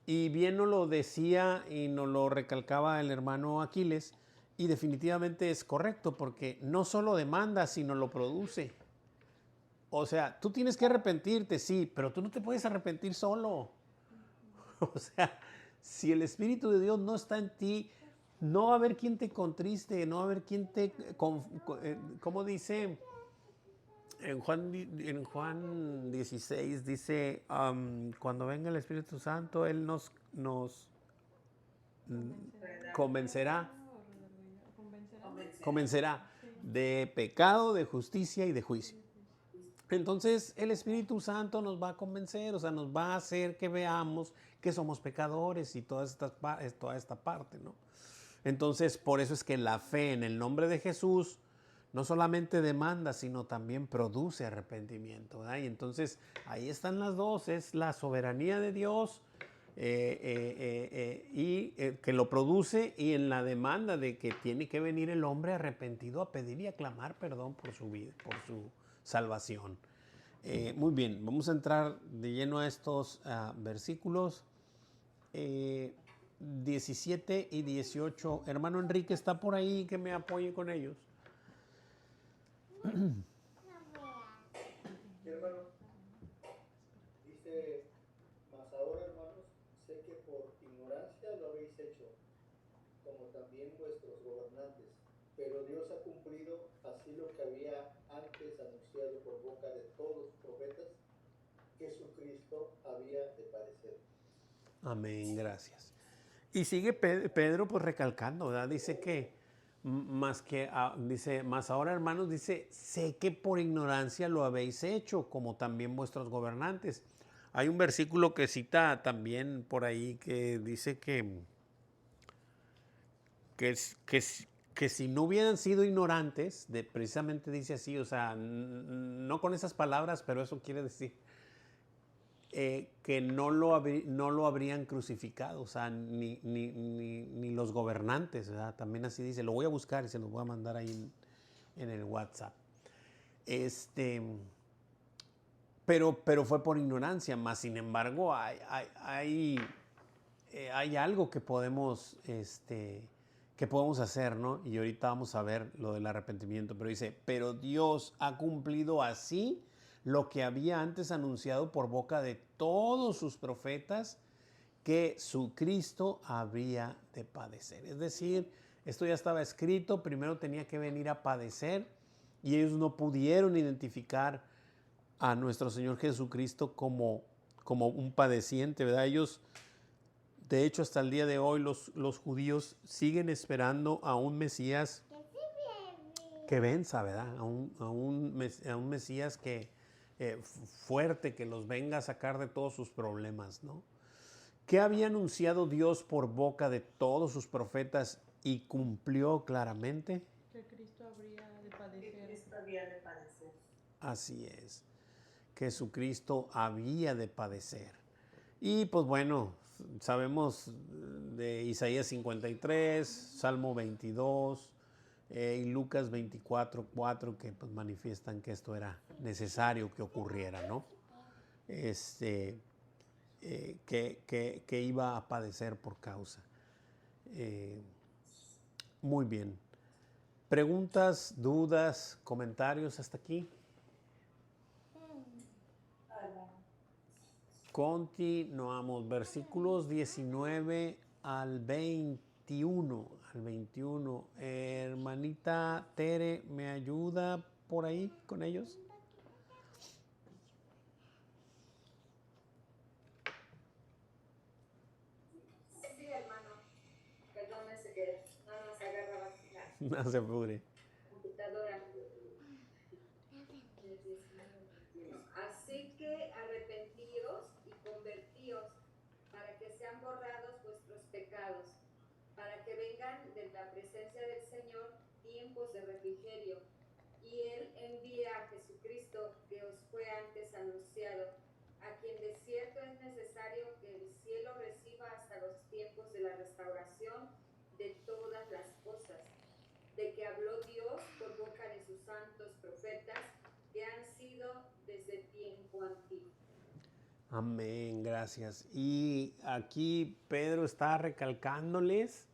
Y bien nos lo decía y nos lo recalcaba el hermano Aquiles, y definitivamente es correcto, porque no solo demanda, sino lo produce. O sea, tú tienes que arrepentirte, sí, pero tú no te puedes arrepentir solo. O sea, si el Espíritu de Dios no está en ti, no va a haber quien te contriste, no va a haber quien te... ¿Cómo dice? En Juan 16 dice, cuando venga el Espíritu Santo, Él nos convencerá de pecado, de justicia y de juicio. Entonces el Espíritu Santo nos va a convencer, o sea, nos va a hacer que veamos que somos pecadores y toda esta parte, ¿no? Entonces, por eso es que la fe en el nombre de Jesús no solamente demanda, sino también produce arrepentimiento, ¿verdad? Y entonces ahí están las dos, es la soberanía de Dios que lo produce, y en la demanda de que tiene que venir el hombre arrepentido a pedir y a clamar perdón por su vida, por su salvación. Muy bien, vamos a entrar de lleno a estos versículos 17 y 18. Hermano Enrique, ¿está por ahí? Que me apoye con ellos. Hermano, dice, mas ahora, hermanos, sé que por ignorancia lo habéis hecho, como también vuestros gobernantes, pero Dios ha cumplido así lo que había antes anunciado por boca de todos los profetas, que Jesucristo había de padecer. Amén, gracias. Y sigue Pedro pues recalcando, ¿verdad? Dice que más ahora, hermanos, dice, sé que por ignorancia lo habéis hecho, como también vuestros gobernantes. Hay un versículo que cita también por ahí que dice que si no hubieran sido ignorantes, precisamente dice así, o sea, no con esas palabras, pero eso quiere decir que no lo habrían crucificado, o sea, ni los gobernantes, ¿verdad? También así dice, lo voy a buscar y se lo voy a mandar ahí en el WhatsApp. Pero fue por ignorancia, más sin embargo hay algo que podemos hacer, ¿no? Y ahorita vamos a ver lo del arrepentimiento, pero dice, pero Dios ha cumplido así lo que había antes anunciado por boca de todos sus profetas, que su Cristo habría de padecer. Es decir, esto ya estaba escrito, primero tenía que venir a padecer, y ellos no pudieron identificar a nuestro Señor Jesucristo como un padeciente, ¿verdad? Ellos, de hecho, hasta el día de hoy, los judíos siguen esperando a un Mesías que venza, ¿verdad? A un Mesías que fuerte, que los venga a sacar de todos sus problemas, ¿no? ¿Qué había anunciado Dios por boca de todos sus profetas y cumplió claramente? Que Cristo habría de padecer. Que Cristo había de padecer. Así es, que Jesucristo había de padecer. Y pues bueno, sabemos de Isaías 53, Salmo 22 y Lucas 24:4 que pues manifiestan que esto era necesario que ocurriera, ¿no? Que iba a padecer por causa. Muy bien. ¿Preguntas, dudas, comentarios hasta aquí? Continuamos. Versículos 19 al 21. Hermanita Tere, ¿me ayuda por ahí con ellos? Sí, hermano. Perdónese que no nos agarraba la No se apure. computadora. Así que arrepentíos y convertíos para que sean borrados vuestros pecados, para que vengan de la presencia del Señor tiempos de refrigerio. Y Él envía a Jesucristo, que os fue antes anunciado, a quien de cierto es necesario que el cielo reciba hasta los tiempos de la restauración de todas las cosas, de que habló Dios por boca de sus santos profetas, que han sido desde tiempo antiguo. Amén, gracias. Y aquí Pedro está recalcándoles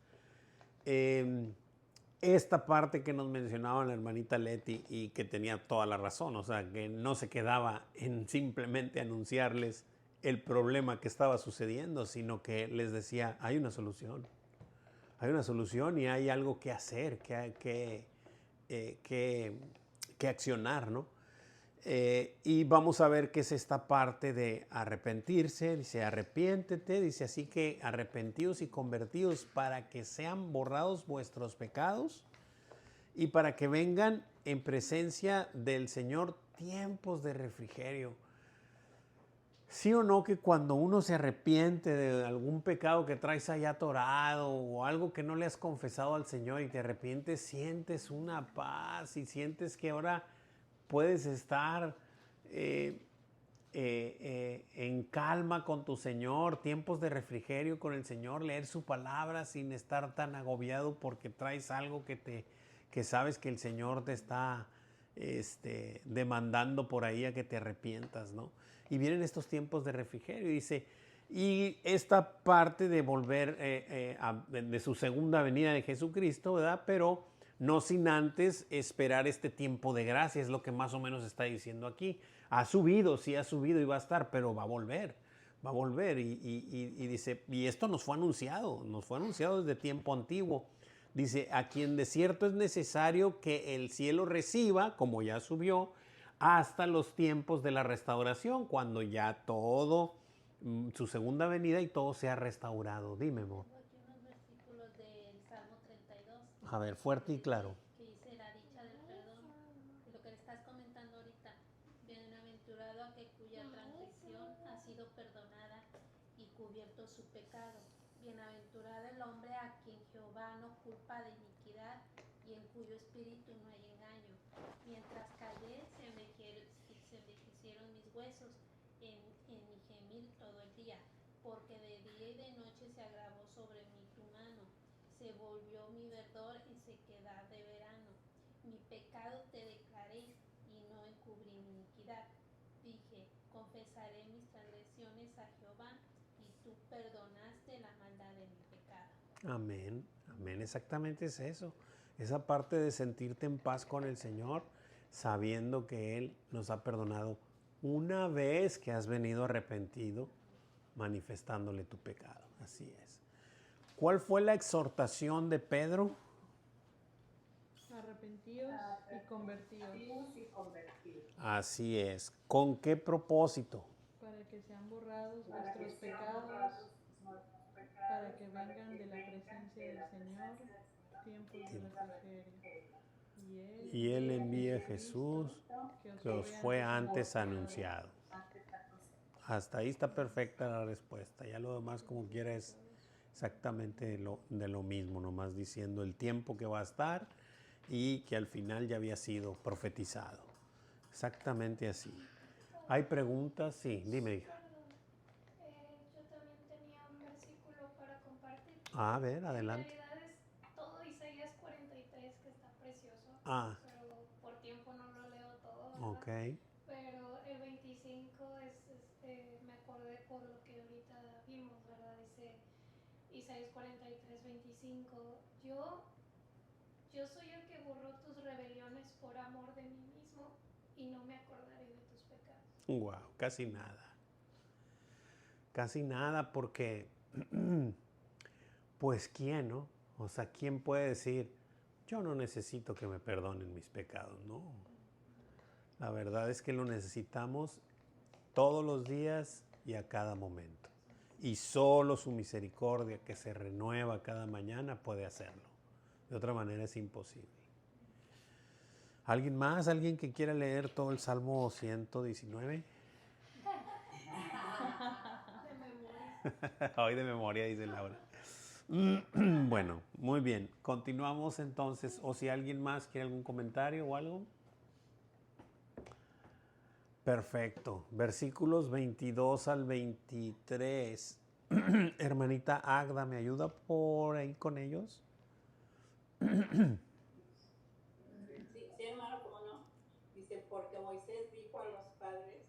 esta parte que nos mencionaba la hermanita Leti y que tenía toda la razón, o sea, que no se quedaba en simplemente anunciarles el problema que estaba sucediendo, sino que les decía, hay una solución y hay algo que hacer, que accionar, ¿no? Y vamos a ver qué es esta parte de arrepentirse. Dice, arrepiéntete, dice, así que arrepentíos y convertíos para que sean borrados vuestros pecados y para que vengan en presencia del Señor tiempos de refrigerio. ¿Sí o no que cuando uno se arrepiente de algún pecado que traes allá atorado o algo que no le has confesado al Señor y te arrepientes, sientes una paz y sientes que ahora puedes estar en calma con tu Señor, tiempos de refrigerio con el Señor, leer su palabra sin estar tan agobiado porque traes algo que sabes que el Señor te está demandando por ahí a que te arrepientas, ¿no? Y vienen estos tiempos de refrigerio y dice, y esta parte de volver de su segunda venida de Jesucristo, ¿verdad? Pero no sin antes esperar este tiempo de gracia, es lo que más o menos está diciendo aquí. Ha subido, sí ha subido y va a estar, pero va a volver. Y dice, y esto nos fue anunciado desde tiempo antiguo. Dice, a quien de cierto es necesario que el cielo reciba, como ya subió, hasta los tiempos de la restauración, cuando ya todo, su segunda venida y todo sea restaurado. Dime, Mo. A ver, fuerte y claro. Que dice la dicha del perdón, lo que le estás comentando ahorita. Bienaventurado aquel cuya transgresión ha sido perdonada y cubierto su pecado. Bienaventurado el hombre a quien Jehová no culpa de iniquidad y en cuyo espíritu no hay engaño. Mientras callé se envejecieron mis huesos, en mi gemir todo el día, porque de día y de noche se agravó sobre mí tu mano. Se volvió mi verdor en sequedad de verano. Mi pecado te declaré y no encubrí mi iniquidad. Dije, confesaré mis transgresiones a Jehová, y tú perdonaste la maldad de mi pecado. Amén, amén, exactamente es eso. Esa parte de sentirte en paz con el Señor, sabiendo que Él nos ha perdonado una vez que has venido arrepentido, manifestándole tu pecado. Así es. ¿Cuál fue la exhortación de Pedro? Arrepentíos y convertíos, Así es. ¿Con qué propósito? para que sean borrados vuestros pecados, para que vengan de la presencia del Señor tiempos de refrigerio. Y Él envía a Jesús, que os fue antes anunciado. Hasta ahí está perfecta la respuesta. Ya lo demás, como quiera, es exactamente de lo mismo, nomás diciendo el tiempo que va a estar y que al final ya había sido profetizado. Exactamente así. ¿Hay preguntas? Sí, dime, hija. Yo también tenía un versículo para compartir. A ver, adelante. En realidad es todo Isaías 43, que está precioso. Ah. Pero por tiempo no lo leo todo, ¿verdad? Ok. Pero el 25 me acordé por lo que ahorita vimos, ¿verdad? Dice Isaías 43, 25. Yo soy el que borró tus rebeliones por amor de mí mismo, y no me acordaré de tus pecados. Wow, casi nada. Casi nada, porque pues ¿quién, no? O sea, ¿quién puede decir, yo no necesito que me perdonen mis pecados? No. La verdad es que lo necesitamos todos los días y a cada momento. Y solo su misericordia, que se renueva cada mañana, puede hacerlo. De otra manera es imposible. ¿Alguien más? ¿Alguien que quiera leer todo el Salmo 119? Hoy de memoria, dice Laura. Bueno, muy bien. Continuamos entonces. O si alguien más quiere algún comentario o algo. Perfecto. Versículos 22 al 23. Hermanita Agda, ¿me ayuda por ahí con ellos? Sí, hermano, ¿cómo no? Dice, porque Moisés dijo a los padres,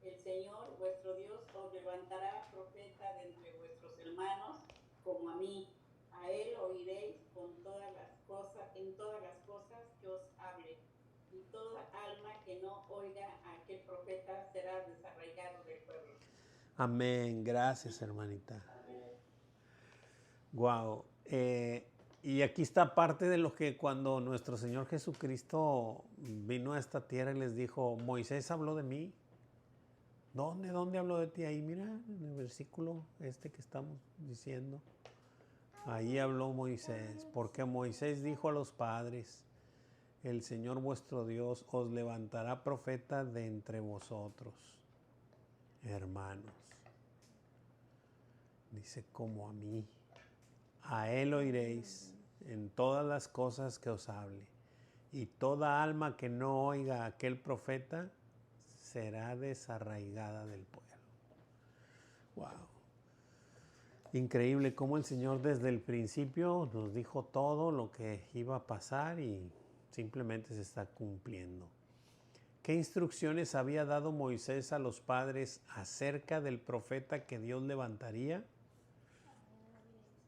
el Señor vuestro Dios os levantará profeta de entre vuestros hermanos como a mí. A él oiréis en todas las cosas que os hable. Y toda alma que no oiga a aquel profeta será desarraigado del pueblo. Amén. Gracias, hermanita. Wow. Y aquí está parte de lo que cuando nuestro Señor Jesucristo vino a esta tierra y les dijo, Moisés habló de mí. ¿Dónde habló de ti? Ahí, mira, en el versículo que estamos diciendo. Ahí habló Moisés, porque Moisés dijo a los padres, el Señor vuestro Dios os levantará profeta de entre vosotros, hermanos. Dice, como a mí. A él oiréis en todas las cosas que os hable. Y toda alma que no oiga a aquel profeta será desarraigada del pueblo. Wow. Increíble cómo el Señor desde el principio nos dijo todo lo que iba a pasar y simplemente se está cumpliendo. ¿Qué instrucciones había dado Moisés a los padres acerca del profeta que Dios levantaría?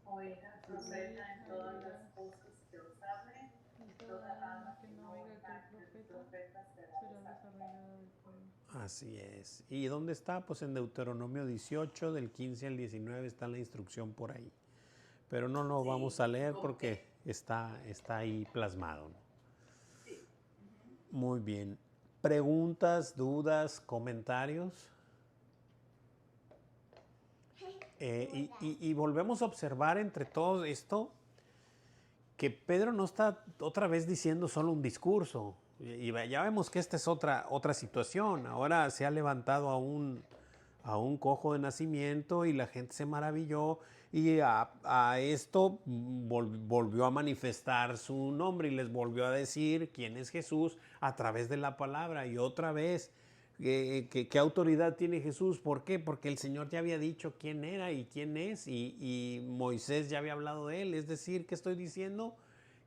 Oiga, profeta en todas las cosas que os hable, y toda alma que no oiga aquel profeta será desarraigada del pueblo. Así es. ¿Y dónde está? Pues en Deuteronomio 18, del 15 al 19 está la instrucción por ahí. Pero no lo vamos a leer porque está ahí plasmado, ¿no? Sí. Muy bien. ¿Preguntas, dudas, comentarios? Y volvemos a observar entre todo esto que Pedro no está otra vez diciendo solo un discurso. Y ya vemos que esta es otra situación. Ahora se ha levantado a un cojo de nacimiento y la gente se maravilló y a esto volvió a manifestar su nombre y les volvió a decir quién es Jesús a través de la palabra. Y otra vez ¿Qué autoridad tiene Jesús? ¿Por qué? Porque el Señor ya había dicho quién era y quién es, y Moisés ya había hablado de él. Es decir, ¿qué estoy diciendo?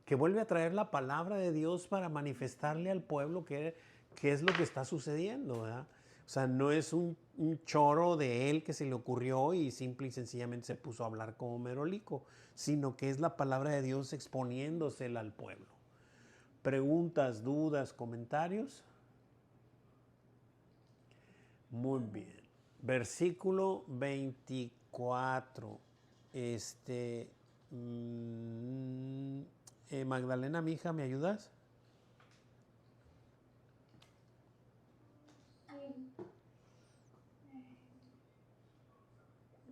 Que vuelve a traer la palabra de Dios para manifestarle al pueblo qué es lo que está sucediendo, ¿verdad? O sea, no es un choro de él que se le ocurrió y simple y sencillamente se puso a hablar como merolico, sino que es la palabra de Dios exponiéndosela al pueblo. ¿Preguntas, dudas, comentarios? Muy bien. Versículo 24. Magdalena, mi hija, ¿me ayudas?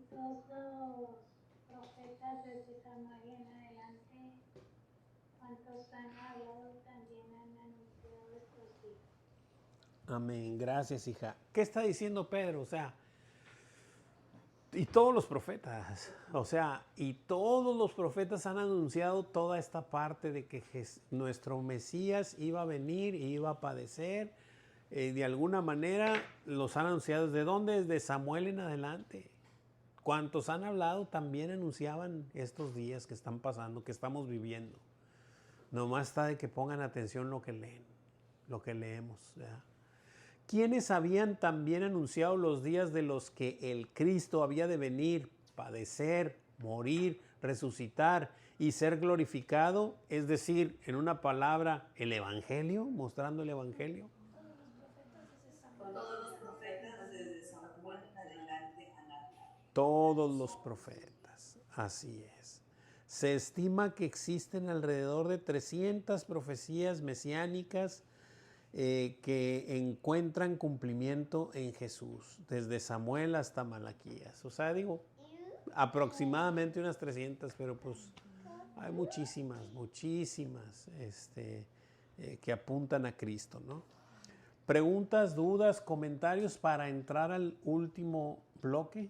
Todos los profetas desde Samuel en adelante, cuantos han hablado también han anunciado estos días. Amén, gracias, hija. ¿Qué está diciendo Pedro? O sea, y todos los profetas, y todos los profetas han anunciado toda esta parte de que nuestro Mesías iba a venir y iba a padecer. De alguna manera los han anunciado. ¿Desde dónde? Desde Samuel en adelante. Cuantos han hablado también anunciaban estos días que están pasando, que estamos viviendo. Nomás está de que pongan atención lo que leen, lo que leemos, ¿verdad? ¿Quiénes habían también anunciado los días de los que el Cristo había de venir, padecer, morir, resucitar y ser glorificado? Es decir, en una palabra, el Evangelio, mostrando el Evangelio. Todos los profetas desde Samuel en adelante han hablado. Todos los profetas, así es. Se estima que existen alrededor de 300 profecías mesiánicas que encuentran cumplimiento en Jesús, desde Samuel hasta Malaquías. O sea, digo, aproximadamente unas 300, pero pues hay muchísimas que apuntan a Cristo, ¿no? ¿Preguntas, dudas, comentarios para entrar al último bloque?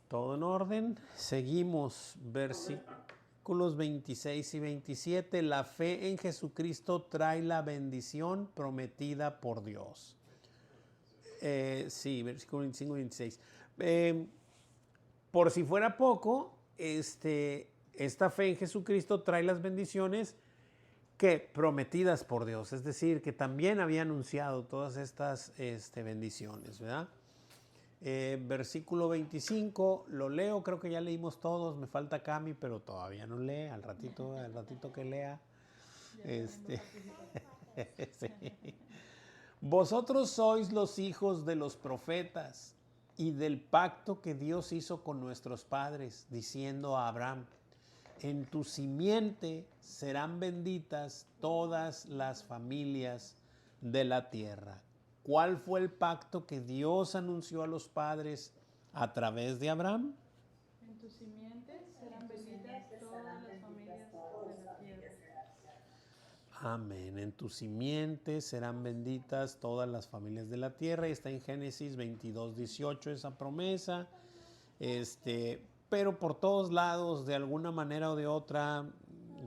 ¿Todo en orden? Seguimos, versículos 26 y 27. La fe en Jesucristo trae la bendición prometida por Dios. Sí, versículo 25 y 26. Por si fuera poco, esta fe en Jesucristo trae las bendiciones que prometidas por Dios, es decir, que también había anunciado todas estas bendiciones, ¿verdad? Versículo 25, lo leo, creo que ya leímos todos, me falta Cami, pero todavía no lee, al ratito que lea. Sí. Vosotros sois los hijos de los profetas y del pacto que Dios hizo con nuestros padres, diciendo a Abraham: en tu simiente serán benditas todas las familias de la tierra. ¿Cuál fue el pacto que Dios anunció a los padres a través de Abraham? En tu simiente serán benditas todas las familias de la tierra. Amén. En tu simiente serán benditas todas las familias de la tierra. Y está en Génesis 22:18 esa promesa. Pero por todos lados, de alguna manera o de otra,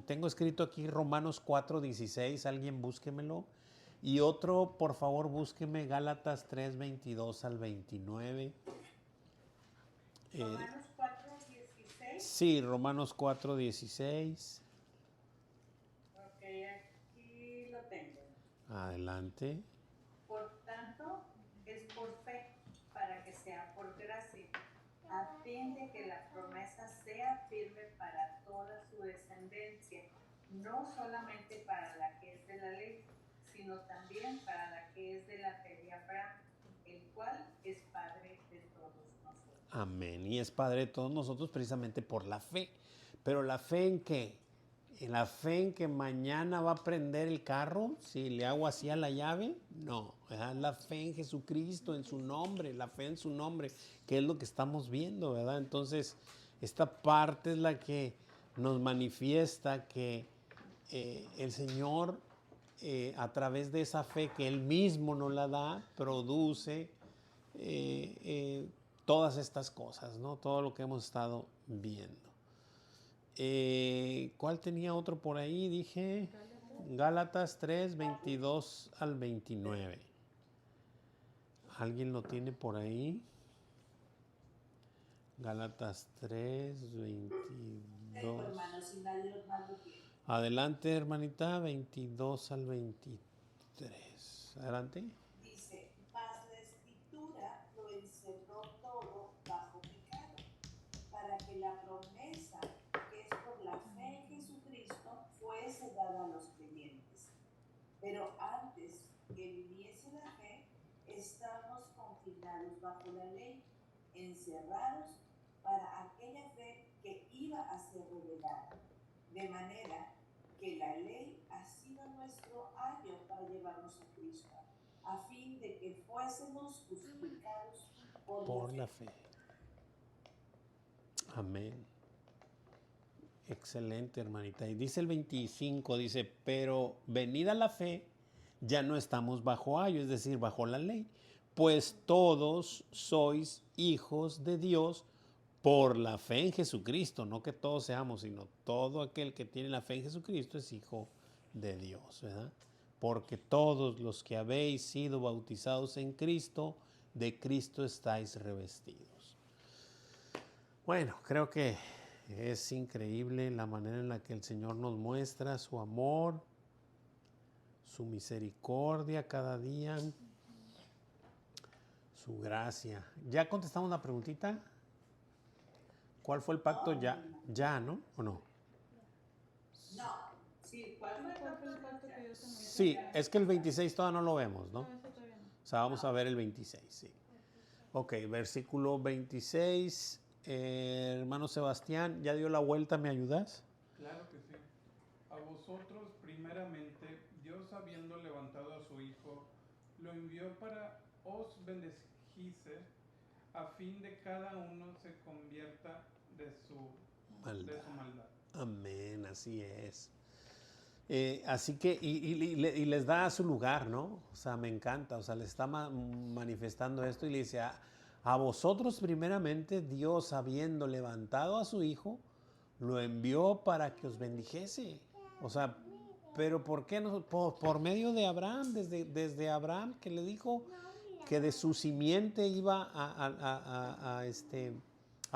tengo escrito aquí Romanos 4:16, alguien búsquemelo. Y otro, por favor, búsqueme Gálatas 3:22 al 29. ¿Romanos 4:16? Sí, Romanos 4:16. Ok, aquí lo tengo. Adelante. Por tanto, es por fe, para que sea por gracia, a fin de que la promesa sea firme para toda su descendencia, no solamente para la que es de la ley, sino también para la que es de la fe de Abraham, el cual es Padre de todos nosotros. Amén. Y es Padre de todos nosotros precisamente por la fe. ¿Pero la fe en qué? ¿En la fe en que mañana va a prender el carro si le hago así a la llave? No, ¿verdad? La fe en Jesucristo, en su nombre, la fe en su nombre, que es lo que estamos viendo, ¿verdad? Entonces, esta parte es la que nos manifiesta que el Señor, a través de esa fe que Él mismo nos la da, produce todas estas cosas, ¿no? Todo lo que hemos estado viendo. ¿Cuál tenía otro por ahí? Dije Gálatas 3, 22 al 29. ¿Alguien lo tiene por ahí? Gálatas 3, 22. Adelante, hermanita, 22 al 23. Adelante. Dice, mas la escritura lo encerró todo bajo pecado, para que la promesa que es por la fe en Jesucristo fuese dada a los creyentes. Pero antes que viniese la fe, estábamos confinados bajo la ley, encerrados para aquella fe que iba a ser revelada. De manera que la ley ha sido nuestro ayo para llevarnos a Cristo, a fin de que fuésemos justificados por la fe. Amén. Excelente, hermanita. Y dice el 25, dice, pero venida la fe, ya no estamos bajo ayo, es decir, bajo la ley, pues todos sois hijos de Dios por la fe en Jesucristo. No que todos seamos, sino todo aquel que tiene la fe en Jesucristo es hijo de Dios, ¿verdad? Porque todos los que habéis sido bautizados en Cristo, de Cristo estáis revestidos. Bueno, creo que es increíble la manera en la que el Señor nos muestra su amor, su misericordia cada día, su gracia. ¿Ya contestamos la preguntita? ¿Cuál fue el pacto? Ya, ¿no? ¿O no? No, sí, ¿cuál fue el pacto que Dios tenía? Sí, es que el 26 todavía no lo vemos, ¿no? O sea, vamos a ver el 26, sí. Ok, versículo 26. Hermano Sebastián, ¿ya dio la vuelta? ¿Me ayudas? Claro que sí. A vosotros, primeramente, Dios habiendo levantado a su Hijo, lo envió para os bendecirse, a fin de cada uno se convierta de su maldad. Amén, así es. Así que, y les da su lugar, ¿no? O sea, me encanta, o sea, le está manifestando esto y le dice, a vosotros primeramente Dios habiendo levantado a su Hijo, lo envió para que os bendijese. O sea, pero ¿por qué no? Por medio de Abraham, desde Abraham que le dijo que de su simiente iba a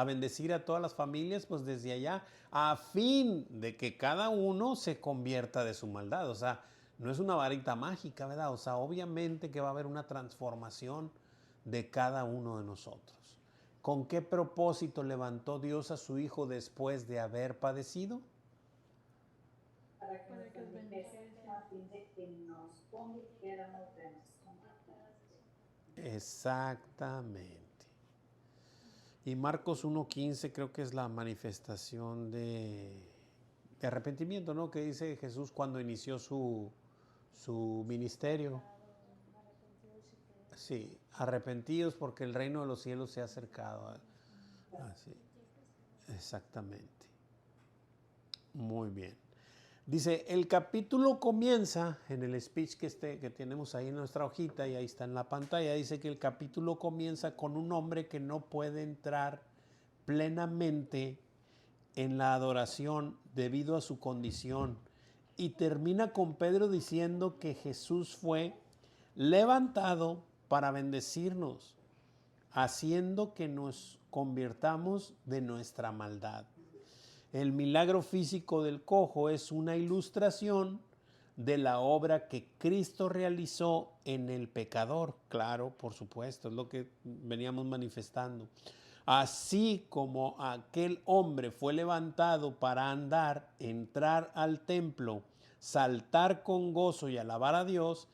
bendecir a todas las familias, pues desde allá, a fin de que cada uno se convierta de su maldad. O sea, no es una varita mágica, ¿verdad? O sea, obviamente que va a haber una transformación de cada uno de nosotros. ¿Con qué propósito levantó Dios a su Hijo después de haber padecido? Para que nos bendijese, a fin de que nos convirtiéramos de nuestra maldad. Exactamente. Y Marcos 1:15 creo que es la manifestación de arrepentimiento, ¿no? Que dice Jesús cuando inició su ministerio. Sí, arrepentidos porque el reino de los cielos se ha acercado. Así. Exactamente. Muy bien. Dice, el capítulo comienza en el speech que tenemos ahí en nuestra hojita y ahí está en la pantalla. Dice que el capítulo comienza con un hombre que no puede entrar plenamente en la adoración debido a su condición. Y termina con Pedro diciendo que Jesús fue levantado para bendecirnos, haciendo que nos convirtamos de nuestra maldad. El milagro físico del cojo es una ilustración de la obra que Cristo realizó en el pecador. Claro, por supuesto, es lo que veníamos manifestando. Así como aquel hombre fue levantado para andar, entrar al templo, saltar con gozo y alabar a Dios,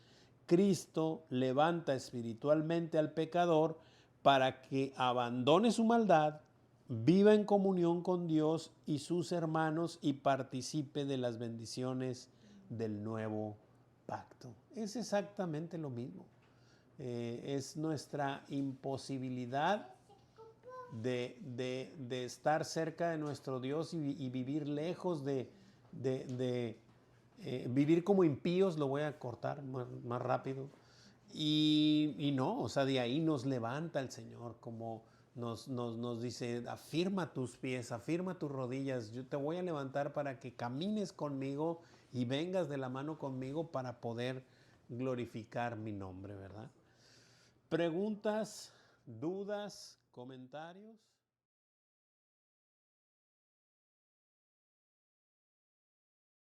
Cristo levanta espiritualmente al pecador para que abandone su maldad, viva en comunión con Dios y sus hermanos y participe de las bendiciones del nuevo pacto. Es exactamente lo mismo. Es nuestra imposibilidad de estar cerca de nuestro Dios y vivir lejos vivir como impíos, lo voy a cortar más rápido. Y no, o sea, de ahí nos levanta el Señor, como nos dice, afirma tus pies, afirma tus rodillas, yo te voy a levantar para que camines conmigo y vengas de la mano conmigo para poder glorificar mi nombre, ¿verdad? ¿Preguntas, dudas, comentarios?